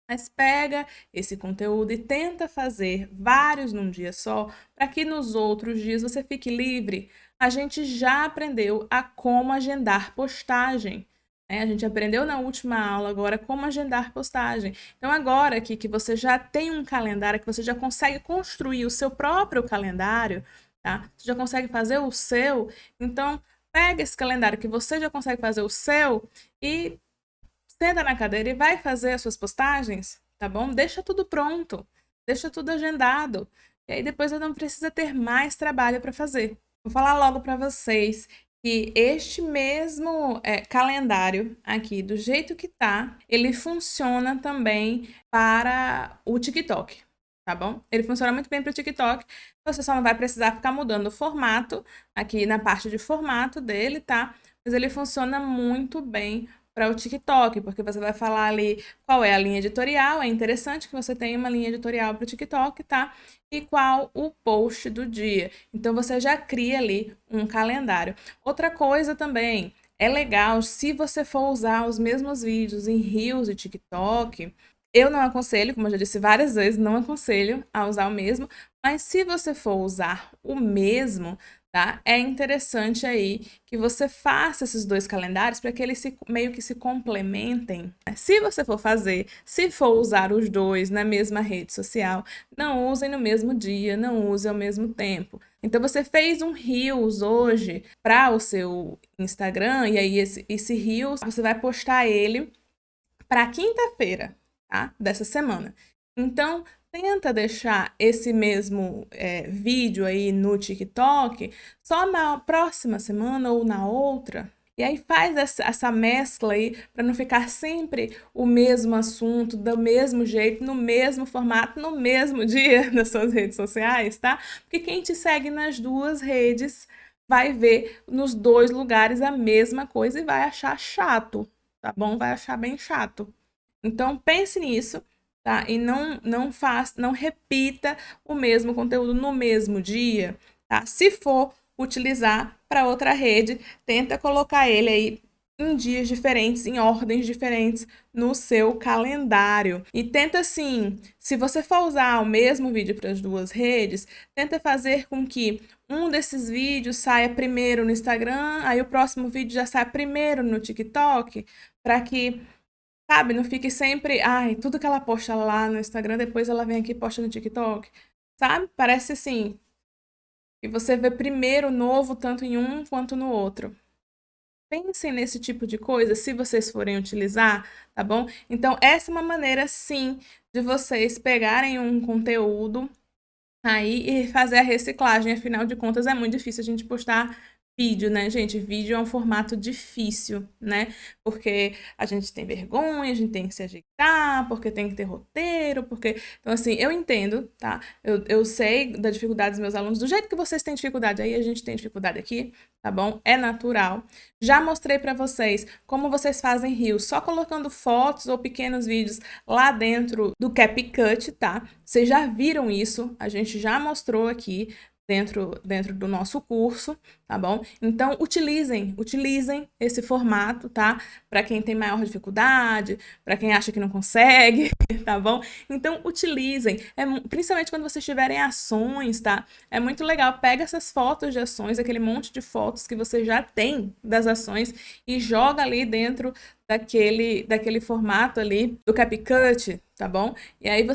S1: Mas pega esse conteúdo e tenta fazer vários num dia só, para que nos outros dias você fique livre. A gente já aprendeu a como agendar postagem, né? A gente aprendeu na última aula agora como agendar postagem. Então agora que você já tem um calendário, que você já consegue construir o seu próprio calendário, tá? Você já consegue fazer o seu, então pega esse calendário que você já consegue fazer o seu e senta na cadeira e vai fazer as suas postagens, tá bom? Deixa tudo pronto, deixa tudo agendado. E aí depois você não precisa ter mais trabalho para fazer. Vou falar logo para vocês que este mesmo calendário aqui, do jeito que tá, ele funciona também para o TikTok, tá bom? Ele funciona muito bem para o TikTok. Você só não vai precisar ficar mudando o formato aqui na parte de formato dele, tá? Mas ele funciona muito bem para o TikTok, porque você vai falar ali qual é a linha editorial. É interessante que você tenha uma linha editorial para o TikTok, tá? E qual o post do dia. Então você já cria ali um calendário. Outra coisa também, é legal se você for usar os mesmos vídeos em Reels e TikTok. Eu não aconselho, como eu já disse várias vezes, não aconselho a usar o mesmo, mas se você for usar o mesmo, tá? É interessante aí que você faça esses dois calendários para que eles meio que se complementem. Se você for fazer, se for usar os dois na mesma rede social, não usem no mesmo dia, não usem ao mesmo tempo. Então você fez um Reels hoje para o seu Instagram e aí esse Reels você vai postar ele para quinta-feira, tá? Dessa semana. Então, tenta deixar esse mesmo vídeo aí no TikTok só na próxima semana ou na outra. E aí faz essa mescla aí para não ficar sempre o mesmo assunto, do mesmo jeito, no mesmo formato, no mesmo dia nas suas redes sociais, tá? Porque quem te segue nas duas redes vai ver nos dois lugares a mesma coisa e vai achar chato, tá bom? Vai achar bem chato. Então pense nisso, tá? E não repita o mesmo conteúdo no mesmo dia, tá? Se for utilizar para outra rede, tenta colocar ele aí em dias diferentes, em ordens diferentes no seu calendário. E tenta assim, se você for usar o mesmo vídeo para as duas redes, tenta fazer com que um desses vídeos saia primeiro no Instagram, aí o próximo vídeo já saia primeiro no TikTok, para que, sabe, não fique sempre, tudo que ela posta lá no Instagram, depois ela vem aqui e posta no TikTok. Sabe? Parece assim, que você vê primeiro o novo tanto em um quanto no outro. Pensem nesse tipo de coisa se vocês forem utilizar, tá bom? Então, essa é uma maneira, sim, de vocês pegarem um conteúdo aí e fazer a reciclagem. Afinal de contas, é muito difícil a gente postar vídeo, né, gente? Vídeo é um formato difícil, né? Porque a gente tem vergonha, a gente tem que se ajeitar, porque tem que ter roteiro, porque... Então, assim, eu entendo, tá? Eu sei da dificuldade dos meus alunos, do jeito que vocês têm dificuldade aí, a gente tem dificuldade aqui, tá bom? É natural. Já mostrei pra vocês como vocês fazem Reels, só colocando fotos ou pequenos vídeos lá dentro do CapCut, tá? Vocês já viram isso, a gente já mostrou aqui, dentro do nosso curso, tá bom? Então, utilizem esse formato, tá? Para quem tem maior dificuldade, para quem acha que não consegue, tá bom? Então, utilizem, principalmente quando vocês tiverem ações, tá? É muito legal, pega essas fotos de ações, aquele monte de fotos que você já tem das ações e joga ali dentro daquele formato ali do CapCut, tá bom? E aí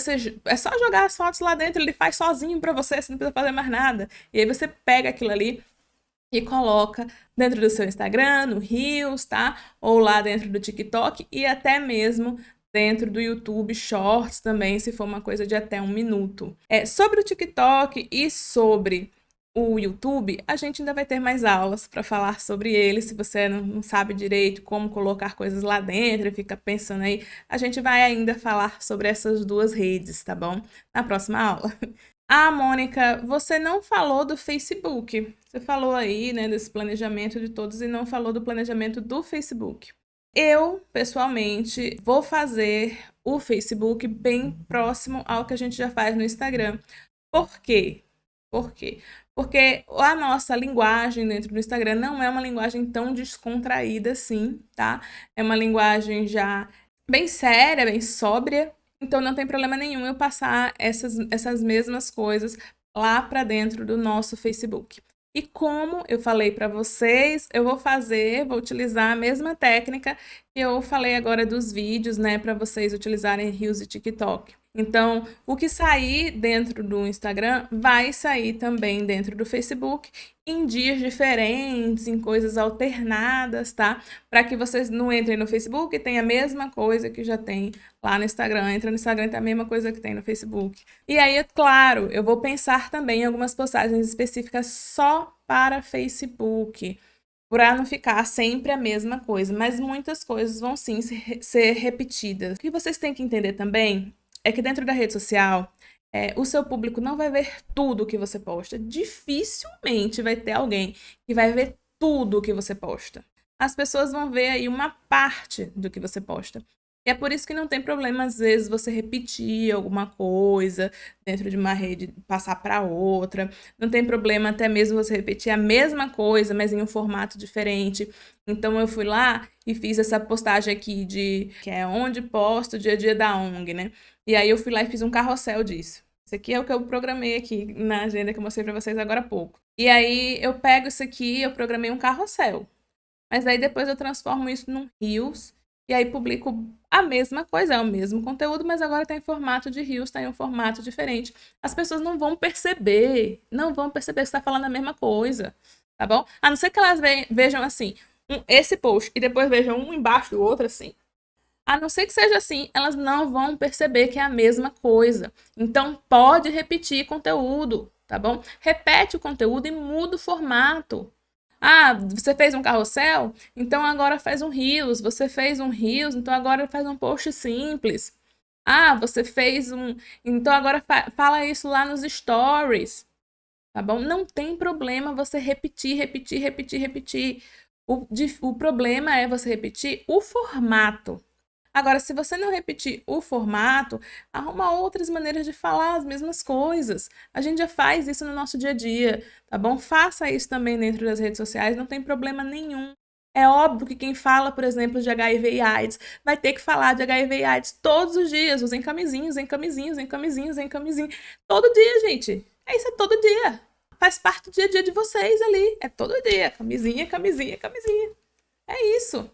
S1: é só jogar as fotos lá dentro, ele faz sozinho para você não precisa fazer mais nada. E aí você pega aquilo ali e coloca dentro do seu Instagram, no Reels, tá? Ou lá dentro do TikTok e até mesmo dentro do YouTube Shorts também, se for uma coisa de até 1 minuto. Sobre o TikTok e sobre o YouTube, a gente ainda vai ter mais aulas para falar sobre ele. Se você não sabe direito como colocar coisas lá dentro e fica pensando aí, a gente vai ainda falar sobre essas duas redes, tá bom? Na próxima aula. Ah, Mônica, você não falou do Facebook. Você falou aí, né, desse planejamento de todos e não falou do planejamento do Facebook. Eu, pessoalmente, vou fazer o Facebook bem próximo ao que a gente já faz no Instagram. Por quê? Por quê? Porque a nossa linguagem dentro do Instagram não é uma linguagem tão descontraída assim, tá? É uma linguagem já bem séria, bem sóbria. Então não tem problema nenhum eu passar essas mesmas coisas lá para dentro do nosso Facebook. E como eu falei para vocês, eu vou utilizar a mesma técnica que eu falei agora dos vídeos, né, para vocês utilizarem Reels e TikTok. Então, o que sair dentro do Instagram vai sair também dentro do Facebook em dias diferentes, em coisas alternadas, tá? Para que vocês não entrem no Facebook e tenham a mesma coisa que já tem lá no Instagram. Entra no Instagram e tem a mesma coisa que tem no Facebook. E aí, é claro, eu vou pensar também em algumas postagens específicas só para Facebook, para não ficar sempre a mesma coisa, mas muitas coisas vão sim ser repetidas. O que vocês têm que entender também é que dentro da rede social, o seu público não vai ver tudo que você posta. Dificilmente vai ter alguém que vai ver tudo que você posta. As pessoas vão ver aí uma parte do que você posta. E é por isso que não tem problema, às vezes, você repetir alguma coisa dentro de uma rede, passar para outra. Não tem problema até mesmo você repetir a mesma coisa, mas em um formato diferente. Então, eu fui lá e fiz essa postagem aqui que é onde posto o dia a dia da ONG, né? E aí eu fui lá e fiz um carrossel disso. Isso aqui é o que eu programei aqui na agenda que eu mostrei para vocês agora há pouco. E aí eu pego isso aqui, eu programei um carrossel. Mas aí depois eu transformo isso num Reels e aí publico a mesma coisa, é o mesmo conteúdo, mas agora está em formato de Reels, está em um formato diferente. As pessoas não vão perceber que você está falando a mesma coisa, tá bom? A não ser que elas vejam assim, esse post e depois vejam um embaixo do outro assim. A não ser que seja assim, elas não vão perceber que é a mesma coisa. Então, pode repetir conteúdo, tá bom? Repete o conteúdo e muda o formato. Ah, você fez um carrossel? Então agora faz um Reels. Você fez um Reels, então agora faz um post simples. Ah, você fez um... Então agora fala isso lá nos stories, tá bom? Não tem problema você repetir. O problema é você repetir o formato. Agora, se você não repetir o formato, arruma outras maneiras de falar as mesmas coisas. A gente já faz isso no nosso dia a dia, tá bom? Faça isso também dentro das redes sociais, não tem problema nenhum. É óbvio que quem fala, por exemplo, de HIV e AIDS, vai ter que falar de HIV e AIDS todos os dias. Usem camisinhos, usem camisinhos, usem camisinhos, usem camisinhos. Todo dia, gente. Isso é todo dia. Faz parte do dia a dia de vocês ali. É todo dia. Camisinha, camisinha, camisinha. É isso.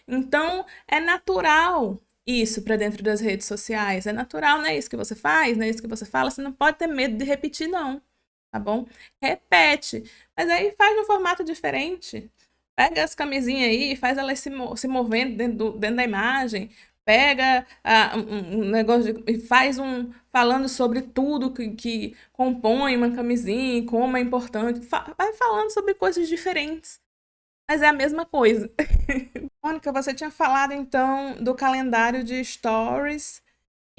S1: Então, é natural isso para dentro das redes sociais. É natural, não é isso que você faz, não é isso que você fala. Você não pode ter medo de repetir, não. Tá bom? Repete. Mas aí faz num formato diferente. Pega as camisinhas aí e faz elas se movendo dentro da imagem. Pega um negócio e faz falando sobre tudo que compõe uma camisinha, como é importante. Vai falando sobre coisas diferentes. Mas é a mesma coisa. Mônica, você tinha falado então do calendário de stories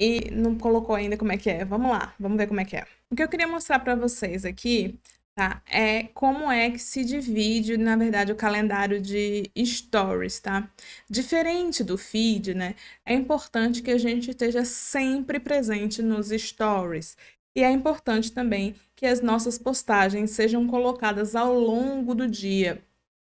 S1: e não colocou ainda como é que é. Vamos lá, vamos ver como é que é. O que eu queria mostrar para vocês aqui, tá? É como é que se divide, na verdade, o calendário de stories, tá? Diferente do feed, né? É importante que a gente esteja sempre presente nos stories. E é importante também que as nossas postagens sejam colocadas ao longo do dia,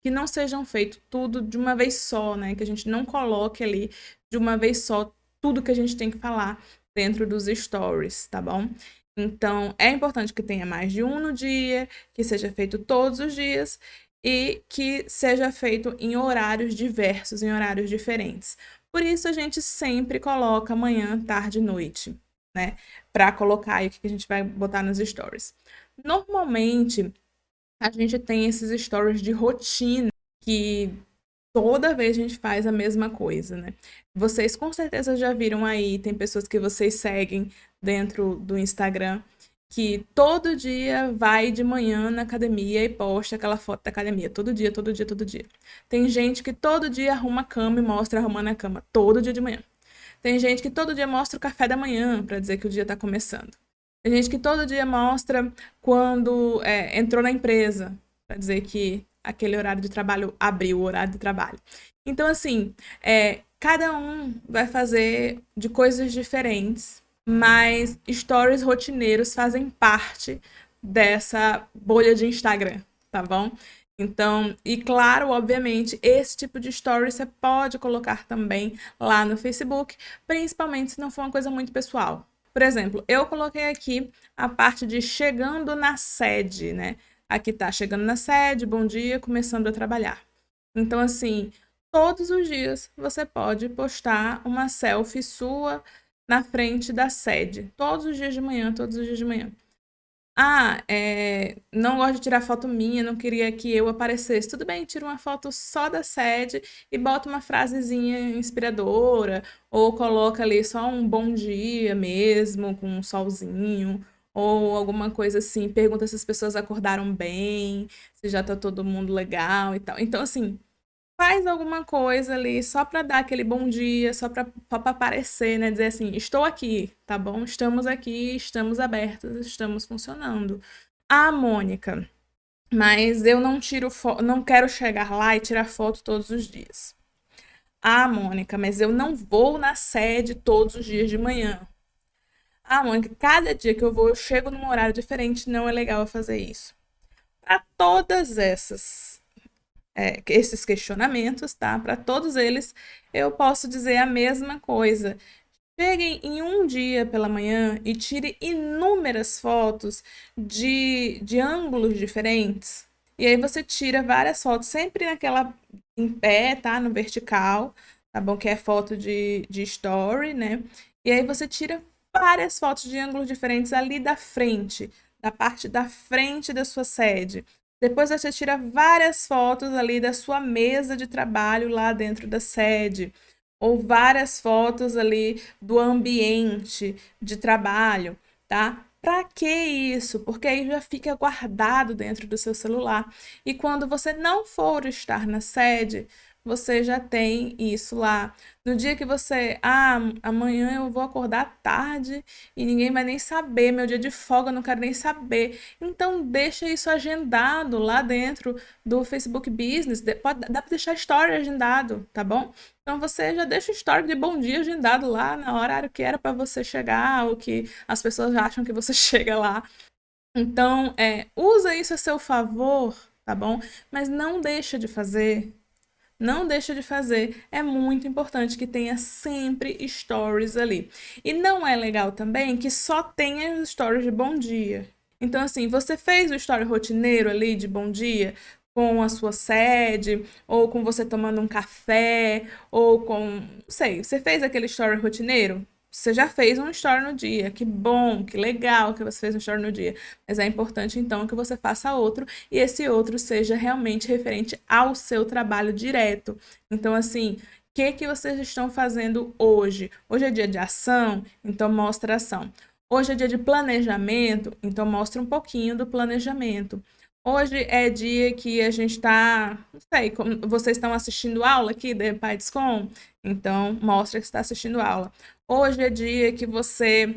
S1: que não sejam feito tudo de uma vez só, né? Que a gente não coloque ali de uma vez só tudo que a gente tem que falar dentro dos stories, tá bom? Então, é importante que tenha mais de um no dia, que seja feito todos os dias e que seja feito em horários diversos, em horários diferentes. Por isso, a gente sempre coloca manhã, tarde e noite, né? Para colocar aí o que a gente vai botar nos stories. Normalmente, a gente tem esses stories de rotina que toda vez a gente faz a mesma coisa, né? Vocês com certeza já viram aí, tem pessoas que vocês seguem dentro do Instagram que todo dia vai de manhã na academia e posta aquela foto da academia, todo dia, todo dia, todo dia. Tem gente que todo dia arruma a cama e mostra arrumando a cama, todo dia de manhã. Tem gente que todo dia mostra o café da manhã para dizer que o dia está começando. Tem gente que todo dia mostra quando entrou na empresa, para dizer que aquele horário de trabalho abriu o horário de trabalho. Então, assim, cada um vai fazer de coisas diferentes, mas stories rotineiros fazem parte dessa bolha de Instagram, tá bom? Então, e claro, obviamente, esse tipo de story você pode colocar também lá no Facebook, principalmente se não for uma coisa muito pessoal. Por exemplo, eu coloquei aqui a parte de chegando na sede, né? Aqui tá chegando na sede, bom dia, começando a trabalhar. Então, assim, todos os dias você pode postar uma selfie sua na frente da sede. Todos os dias de manhã, todos os dias de manhã. Ah, não gosto de tirar foto minha, não queria que eu aparecesse. Tudo bem, tira uma foto só da sede e bota uma frasezinha inspiradora, ou coloca ali só um bom dia mesmo, com um solzinho, ou alguma coisa assim, pergunta se as pessoas acordaram bem, se já tá todo mundo legal e tal. Então, assim, faz alguma coisa ali só para dar aquele bom dia, só para aparecer, né? Dizer assim, estou aqui, tá bom? Estamos aqui, estamos abertos, estamos funcionando. Ah, Mônica, mas eu não tiro foto, não quero chegar lá e tirar foto todos os dias. Ah, Mônica, mas eu não vou na sede todos os dias de manhã. Ah, Mônica, cada dia que eu vou, eu chego num horário diferente, não é legal eu fazer isso. Para todas esses questionamentos, tá? Para todos eles, eu posso dizer a mesma coisa. Cheguem em um dia pela manhã e tire inúmeras fotos de ângulos diferentes. E aí você tira várias fotos, sempre naquela em pé, tá? No vertical, tá bom? Que é foto de story, né? E aí você tira várias fotos de ângulos diferentes ali da frente, da parte da frente da sua sede. Depois você tira várias fotos ali da sua mesa de trabalho lá dentro da sede, ou várias fotos ali do ambiente de trabalho, tá? Para que isso? Porque aí já fica guardado dentro do seu celular. E quando você não for estar na sede, você já tem isso lá. No dia que você, amanhã eu vou acordar tarde e ninguém vai nem saber, meu dia de folga, eu não quero nem saber. Então deixa isso agendado lá dentro do Facebook Business. Dá para deixar story agendado, tá bom? Então você já deixa o story de bom dia agendado lá na horário que era para você chegar, ou que as pessoas acham que você chega lá. Então, usa isso a seu favor, tá bom? Mas não deixa de fazer. Não deixa de fazer. É muito importante que tenha sempre stories ali. E não é legal também que só tenha os stories de bom dia. Então, assim, você fez o story rotineiro ali de bom dia com a sua sede, ou com você tomando um café, ou com, não sei, você fez aquele story rotineiro? Você já fez um story no dia. Que bom, que legal que você fez um story no dia. Mas é importante então que você faça outro e esse outro seja realmente referente ao seu trabalho direto. Então, assim, o que vocês estão fazendo hoje? Hoje é dia de ação, então mostra ação. Hoje é dia de planejamento, então mostra um pouquinho do planejamento. Hoje é dia que a gente está, não sei, vocês estão assistindo aula aqui da PaidesCom, então mostra que está assistindo aula. Hoje é dia que você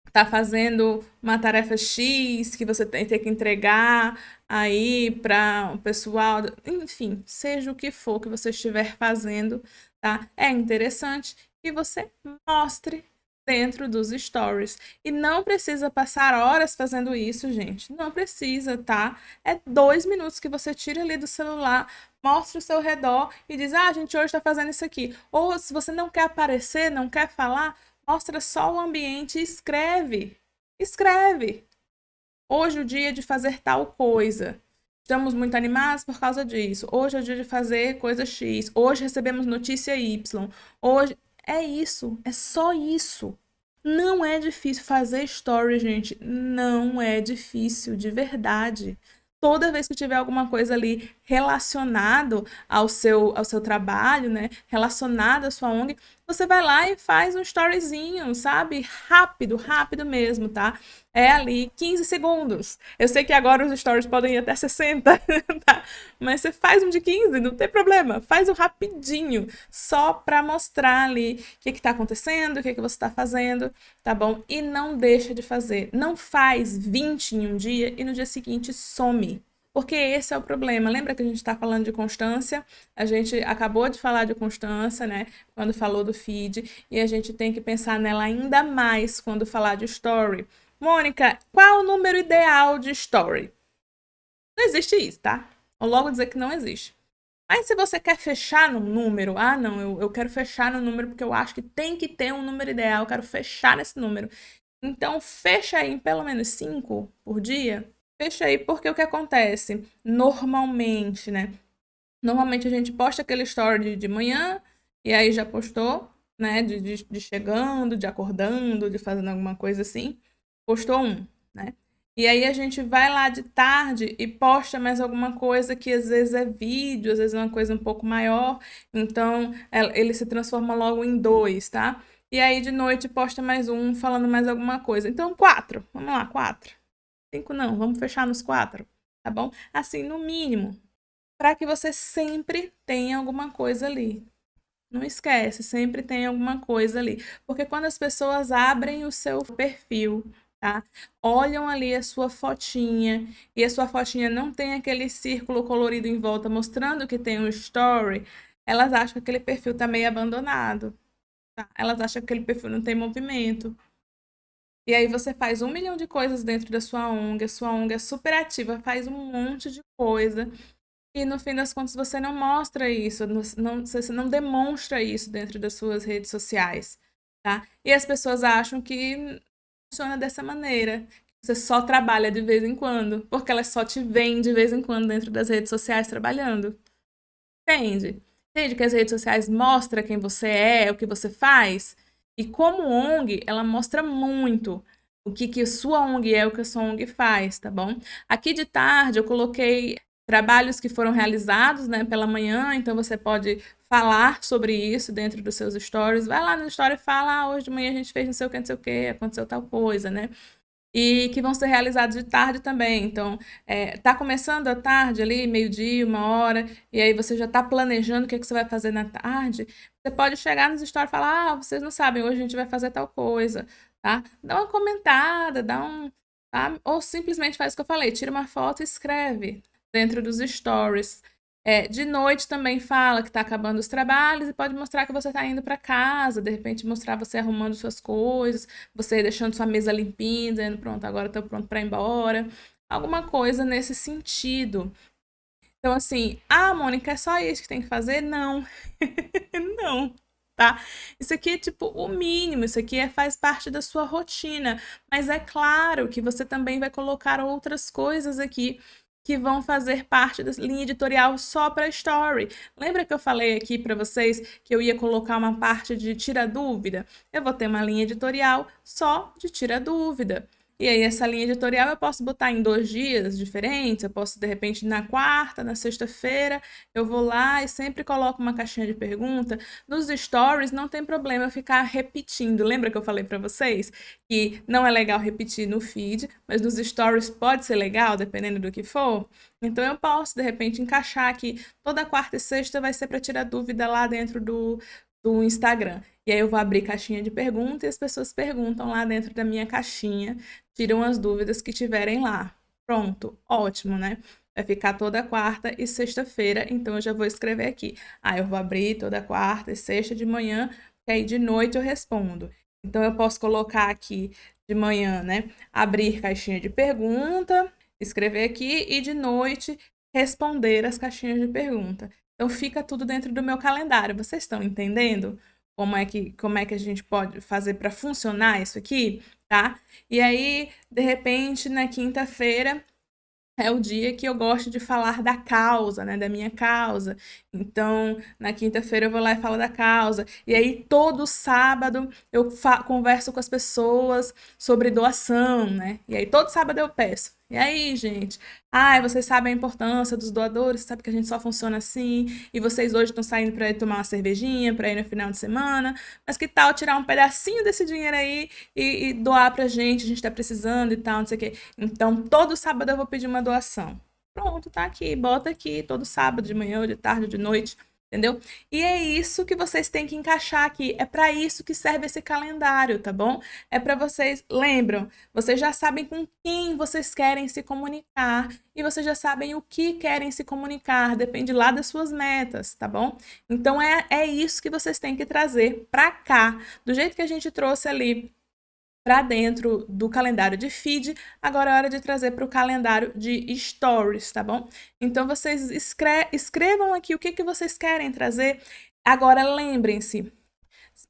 S1: está fazendo uma tarefa X, que você tem que entregar aí para o pessoal, enfim, seja o que for que você estiver fazendo, tá? É interessante que você mostre dentro dos stories. E não precisa passar horas fazendo isso, gente. Não precisa, tá? É 2 minutos que você tira ali do celular, mostra o seu redor e diz: ah, a gente hoje está fazendo isso aqui. Ou se você não quer aparecer, não quer falar, mostra só o ambiente e escreve. Escreve. Hoje é o dia de fazer tal coisa. Estamos muito animados por causa disso. Hoje é o dia de fazer coisa X. Hoje recebemos notícia Y. Hoje é isso, é só isso. Não é difícil fazer story, gente. Não é difícil, de verdade. Toda vez que tiver alguma coisa ali relacionado ao seu trabalho, né? Relacionado à sua ONG, você vai lá e faz um storyzinho, sabe? Rápido, rápido mesmo, tá? É ali 15 segundos. Eu sei que agora os stories podem ir até 60, tá? Mas você faz um de 15, não tem problema. Faz um rapidinho, só para mostrar ali o que está acontecendo, o que você está fazendo, tá bom? E não deixa de fazer. Não faz 20 em um dia e no dia seguinte some. Porque esse é o problema. Lembra que a gente está falando de constância? A gente acabou de falar de constância, né? Quando falou do feed. E a gente tem que pensar nela ainda mais quando falar de story. Mônica, qual é o número ideal de story? Não existe isso, tá? Vou logo dizer que não existe. Mas se você quer fechar no número, ah, não, eu quero fechar no número porque eu acho que tem que ter um número ideal, eu quero fechar nesse número. Então, fecha aí em pelo menos 5 por dia. Fecha aí, porque o que acontece? Normalmente, né? Normalmente a gente posta aquele story de manhã, e aí já postou, né? De chegando, de acordando, de fazendo alguma coisa assim. Postou um, né? E aí a gente vai lá de tarde e posta mais alguma coisa que às vezes é vídeo, às vezes é uma coisa um pouco maior. Então, ele se transforma logo em 2, tá? E aí de noite posta mais um falando mais alguma coisa. Então, 4. Vamos lá, 4. 5 não, vamos fechar nos 4, tá bom? Assim, no mínimo, para que você sempre tenha alguma coisa ali. Não esquece, sempre tem alguma coisa ali. Porque quando as pessoas abrem o seu perfil, tá? Olham ali a sua fotinha e a sua fotinha não tem aquele círculo colorido em volta mostrando que tem um story, elas acham que aquele perfil tá meio abandonado, tá? Elas acham que aquele perfil não tem movimento. E aí você faz 1 milhão de coisas dentro da sua ONG é super ativa, faz um monte de coisa. E no fim das contas você não mostra isso, você não demonstra isso dentro das suas redes sociais, tá? E as pessoas acham que funciona dessa maneira. Você só trabalha de vez em quando, porque elas só te veem de vez em quando dentro das redes sociais trabalhando. Entende? Entende que as redes sociais mostram quem você é, o que você faz? E como ONG, ela mostra muito o que a sua ONG é, o que a sua ONG faz, tá bom? Aqui de tarde eu coloquei trabalhos que foram realizados, né, pela manhã, então você pode falar sobre isso dentro dos seus stories. Vai lá no story e fala, ah, hoje de manhã a gente fez não sei o que, aconteceu tal coisa, né? E que vão ser realizados de tarde também. Então, tá começando a tarde ali, meio-dia, 1 hora, e aí você já tá planejando o que você vai fazer na tarde. Você pode chegar nos stories e falar, ah, vocês não sabem, hoje a gente vai fazer tal coisa, tá? Dá uma comentada, tá? Ou simplesmente faz o que eu falei, tira uma foto e escreve dentro dos stories. De noite também fala que está acabando os trabalhos e pode mostrar que você está indo para casa, de repente mostrar você arrumando suas coisas, você deixando sua mesa limpinha, dizendo, pronto, agora estou pronto para ir embora. Alguma coisa nesse sentido. Então, assim, ah, Mônica, é só isso que tem que fazer? Não. Não, tá? Isso aqui é tipo o mínimo, isso aqui faz parte da sua rotina. Mas é claro que você também vai colocar outras coisas aqui que vão fazer parte da linha editorial só para story. Lembra que eu falei aqui para vocês que eu ia colocar uma parte de tira dúvida? Eu vou ter uma linha editorial só de tira dúvida. E aí, essa linha editorial eu posso botar em 2 dias diferentes, eu posso, de repente, na quarta, na sexta-feira, eu vou lá e sempre coloco uma caixinha de pergunta. Nos stories não tem problema eu ficar repetindo. Lembra que eu falei para vocês que não é legal repetir no feed, mas nos stories pode ser legal, dependendo do que for? Então, eu posso, de repente, encaixar aqui toda quarta e sexta vai ser para tirar dúvida lá dentro do Instagram. E aí eu vou abrir caixinha de pergunta e as pessoas perguntam lá dentro da minha caixinha, tiram as dúvidas que tiverem lá. Pronto, ótimo, né? Vai ficar toda quarta e sexta-feira, então eu já vou escrever aqui. Eu vou abrir toda quarta e sexta de manhã, que aí de noite eu respondo. Então, eu posso colocar aqui de manhã, né? Abrir caixinha de pergunta, escrever aqui e de noite responder as caixinhas de pergunta. Então, fica tudo dentro do meu calendário. Vocês estão entendendo como é que a gente pode fazer para funcionar isso aqui, tá? E aí, de repente, na quinta-feira, é o dia que eu gosto de falar da causa, né, da minha causa. Então, na quinta-feira eu vou lá e falo da causa. E aí, todo sábado eu converso com as pessoas sobre doação, né? E aí, todo sábado eu peço. E aí, gente? Ai, vocês sabem a importância dos doadores, sabe que a gente só funciona assim. E vocês hoje estão saindo para ir tomar uma cervejinha, para ir no final de semana. Mas que tal tirar um pedacinho desse dinheiro aí e doar pra gente? A gente tá precisando e tal, não sei o quê. Então, todo sábado eu vou pedir uma doação. Pronto, tá aqui, bota aqui todo sábado, de manhã, ou de tarde, ou de noite, entendeu? E é isso que vocês têm que encaixar aqui. É para isso que serve esse calendário, tá bom? É para vocês, lembram, vocês já sabem com quem vocês querem se comunicar e vocês já sabem o que querem se comunicar, depende lá das suas metas, tá bom? Então é isso que vocês têm que trazer para cá, do jeito que a gente trouxe ali para dentro do calendário de feed, agora é hora de trazer para o calendário de stories, tá bom? Então vocês escrevam aqui o que, que vocês querem trazer. Agora lembrem-se,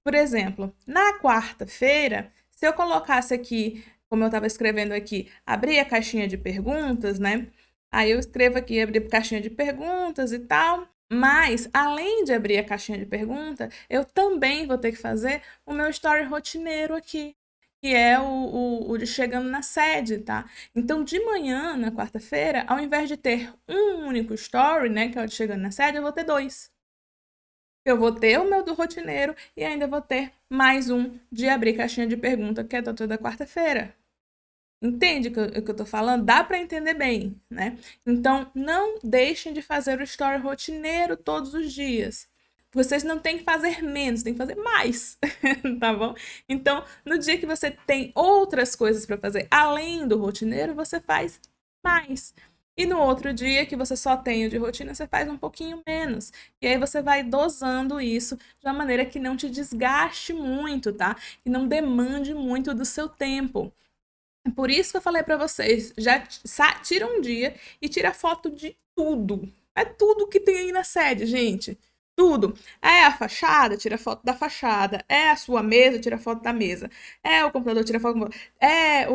S1: por exemplo, na quarta-feira, se eu colocasse aqui, como eu estava escrevendo aqui, abrir a caixinha de perguntas, né? Aí eu escrevo aqui, abrir caixinha de perguntas e tal. Mas, além de abrir a caixinha de pergunta, eu também vou ter que fazer o meu story rotineiro aqui, que é o de chegando na sede, tá? Então, de manhã, na quarta-feira, ao invés de ter um único story, né, que é o de chegando na sede, eu vou ter dois. Eu vou ter o meu do rotineiro e ainda vou ter mais um de abrir caixinha de pergunta, que é toda quarta-feira. Entende o que eu tô falando? Dá para entender bem, né? Então, não deixem de fazer o story rotineiro todos os dias. Vocês não têm que fazer menos, tem que fazer mais, tá bom? Então, no dia que você tem outras coisas para fazer além do rotineiro, você faz mais. E no outro dia que você só tem o de rotina, você faz um pouquinho menos. E aí você vai dosando isso de uma maneira que não te desgaste muito, tá? Que não demande muito do seu tempo. Por isso que eu falei para vocês, já tira um dia e tira foto de tudo. É tudo que tem aí na sede, gente. Tudo. É a fachada, tira foto da fachada. É a sua mesa, tira foto da mesa. É o computador, tira foto do computador. É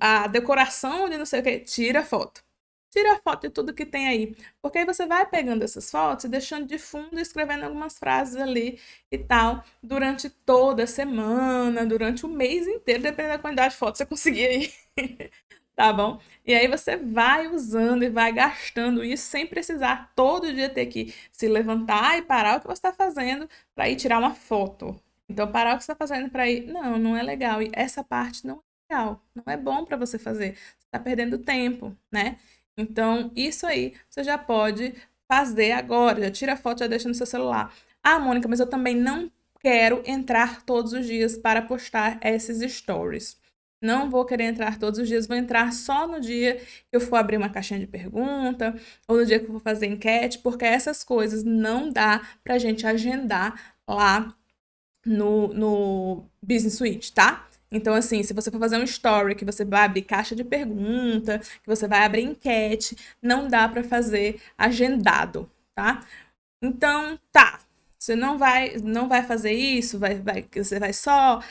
S1: a decoração de não sei o que, tira foto. Tira foto de tudo que tem aí. Porque aí você vai pegando essas fotos e deixando de fundo e escrevendo algumas frases ali e tal, durante toda a semana, durante o mês inteiro, dependendo da quantidade de fotos que você conseguir aí. Tá bom? E aí você vai usando e vai gastando isso sem precisar todo dia ter que se levantar e parar o que você está fazendo para ir tirar uma foto. Então, parar o que você está fazendo para ir. Não, não é legal. E essa parte não é legal. Não é bom para você fazer. Você está perdendo tempo, né? Então, isso aí você já pode fazer agora. Já tira a foto, já deixa no seu celular. Ah, Mônica, mas eu também não quero entrar todos os dias para postar esses stories. Não vou querer entrar todos os dias, vou entrar só no dia que eu for abrir uma caixinha de pergunta ou no dia que eu vou fazer enquete, porque essas coisas não dá pra gente agendar lá no Business Suite, tá? Então, assim, se você for fazer um story, que você vai abrir caixa de pergunta, que você vai abrir enquete, não dá pra fazer agendado, tá? Então, tá. Você não vai fazer isso, você vai só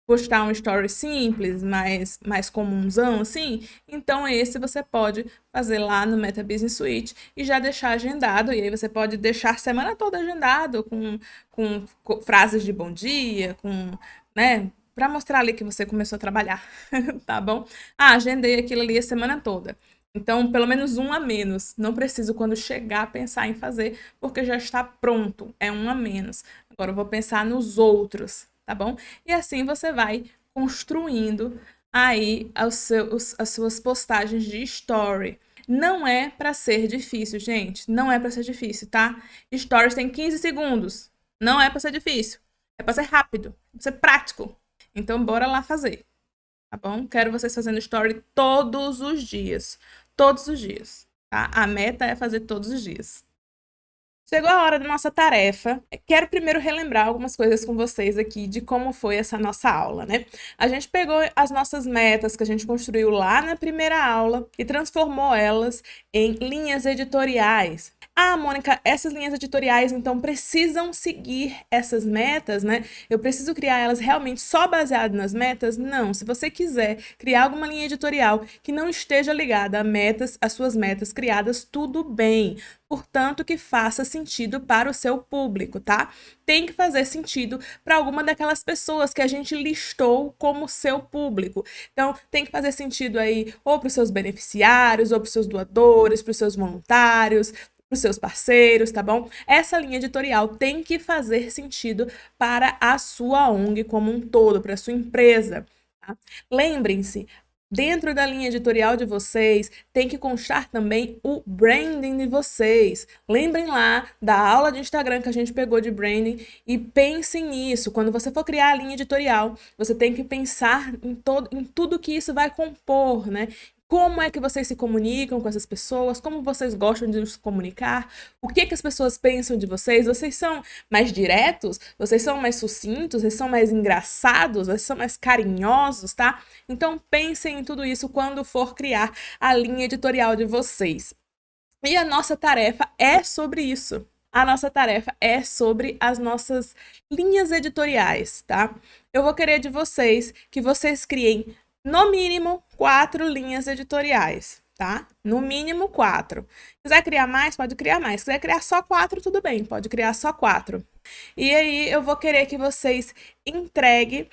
S1: postar um story simples, mais comunzão, assim. Então, esse você pode fazer lá no Meta Business Suite e já deixar agendado. E aí você pode deixar a semana toda agendado com frases de bom dia, né? Para mostrar ali que você começou a trabalhar, tá bom? Ah, agendei aquilo ali a semana toda. Então, pelo menos um a menos. Não preciso, quando chegar, pensar em fazer, porque já está pronto. É um a menos. Agora eu vou pensar nos outros, tá bom? E assim você vai construindo aí as suas postagens de story. Não é para ser difícil, gente. Não é para ser difícil, tá? Stories tem 15 segundos. Não é para ser difícil. É para ser rápido, para ser prático. Então, bora lá fazer, tá bom? Quero vocês fazendo story todos os dias. Todos os dias, tá? A meta é fazer todos os dias. Chegou a hora da nossa tarefa. Quero primeiro relembrar algumas coisas com vocês aqui de como foi essa nossa aula, né? A gente pegou as nossas metas que a gente construiu lá na primeira aula e transformou elas em linhas editoriais. Ah, Mônica, essas linhas editoriais, então, precisam seguir essas metas, né? Eu preciso criar elas realmente só baseado nas metas? Não. Se você quiser criar alguma linha editorial que não esteja ligada a metas, às suas metas criadas, tudo bem. Portanto, que faça sentido para o seu público, tá? Tem que fazer sentido para alguma daquelas pessoas que a gente listou como seu público. Então, tem que fazer sentido aí ou para os seus beneficiários, ou para os seus doadores, para os seus voluntários, para os seus parceiros, tá bom? Essa linha editorial tem que fazer sentido para a sua ONG como um todo, para a sua empresa. Tá? Lembrem-se, dentro da linha editorial de vocês, tem que constar também o branding de vocês. Lembrem lá da aula de Instagram que a gente pegou de branding e pensem nisso. Quando você for criar a linha editorial, você tem que pensar em tudo que isso vai compor, né? Como é que vocês se comunicam com essas pessoas? Como vocês gostam de se comunicar? O que que as pessoas pensam de vocês? Vocês são mais diretos? Vocês são mais sucintos? Vocês são mais engraçados? Vocês são mais carinhosos, tá? Então pensem em tudo isso quando for criar a linha editorial de vocês. E a nossa tarefa é sobre isso. A nossa tarefa é sobre as nossas linhas editoriais, tá? Eu vou querer de vocês que vocês criem no mínimo 4 linhas editoriais, tá? No mínimo 4. Se quiser criar mais, pode criar mais. Se quiser criar só 4, tudo bem, pode criar só 4. E aí eu vou querer que vocês entreguem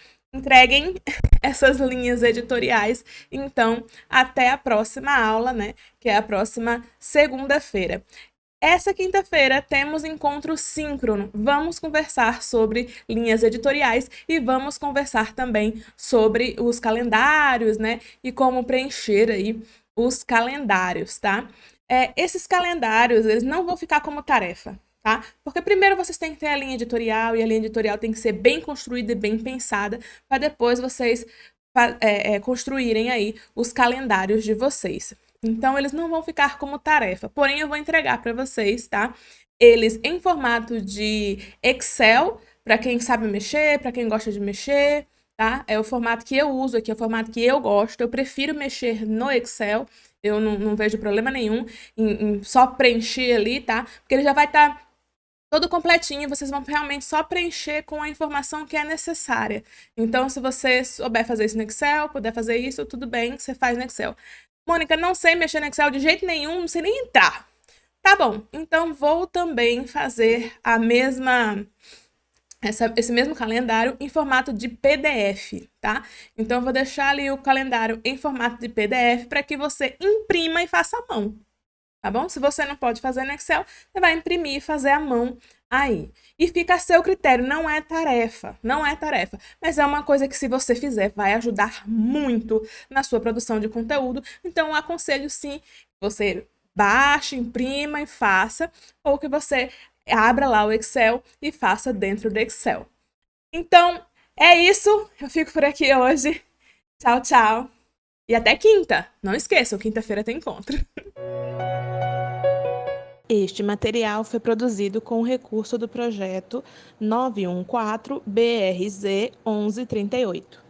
S1: essas linhas editoriais, então, até a próxima aula, né? Que é a próxima segunda-feira. Essa quinta-feira temos encontro síncrono. Vamos conversar sobre linhas editoriais e vamos conversar também sobre os calendários, né? E como preencher aí os calendários, tá? Esses calendários, eles não vão ficar como tarefa, tá? Porque primeiro vocês têm que ter a linha editorial e a linha editorial tem que ser bem construída e bem pensada para depois vocês construírem aí os calendários de vocês. Então, eles não vão ficar como tarefa, porém eu vou entregar para vocês, tá? Eles em formato de Excel, para quem sabe mexer, para quem gosta de mexer, tá? É o formato que eu uso aqui, é o formato que eu gosto. Eu prefiro mexer no Excel, eu não vejo problema nenhum em só preencher ali, tá? Porque ele já vai estar todo completinho, vocês vão realmente só preencher com a informação que é necessária. Então, se você souber fazer isso no Excel, puder fazer isso, tudo bem, você faz no Excel. Mônica, não sei mexer no Excel de jeito nenhum, não sei nem entrar. Tá bom, então vou também fazer esse mesmo calendário em formato de PDF, tá? Então, eu vou deixar ali o calendário em formato de PDF para que você imprima e faça à mão, tá bom? Se você não pode fazer no Excel, você vai imprimir e fazer à mão aí. E fica a seu critério, não é tarefa, mas é uma coisa que se você fizer vai ajudar muito na sua produção de conteúdo. Então, eu aconselho sim que você baixe, imprima e faça, ou que você abra lá o Excel e faça dentro do Excel. Então, é isso. Eu fico por aqui hoje. Tchau, tchau. E até quinta. Não esqueçam, quinta-feira tem encontro. Este material foi produzido com recurso do projeto 914 BRZ 1138.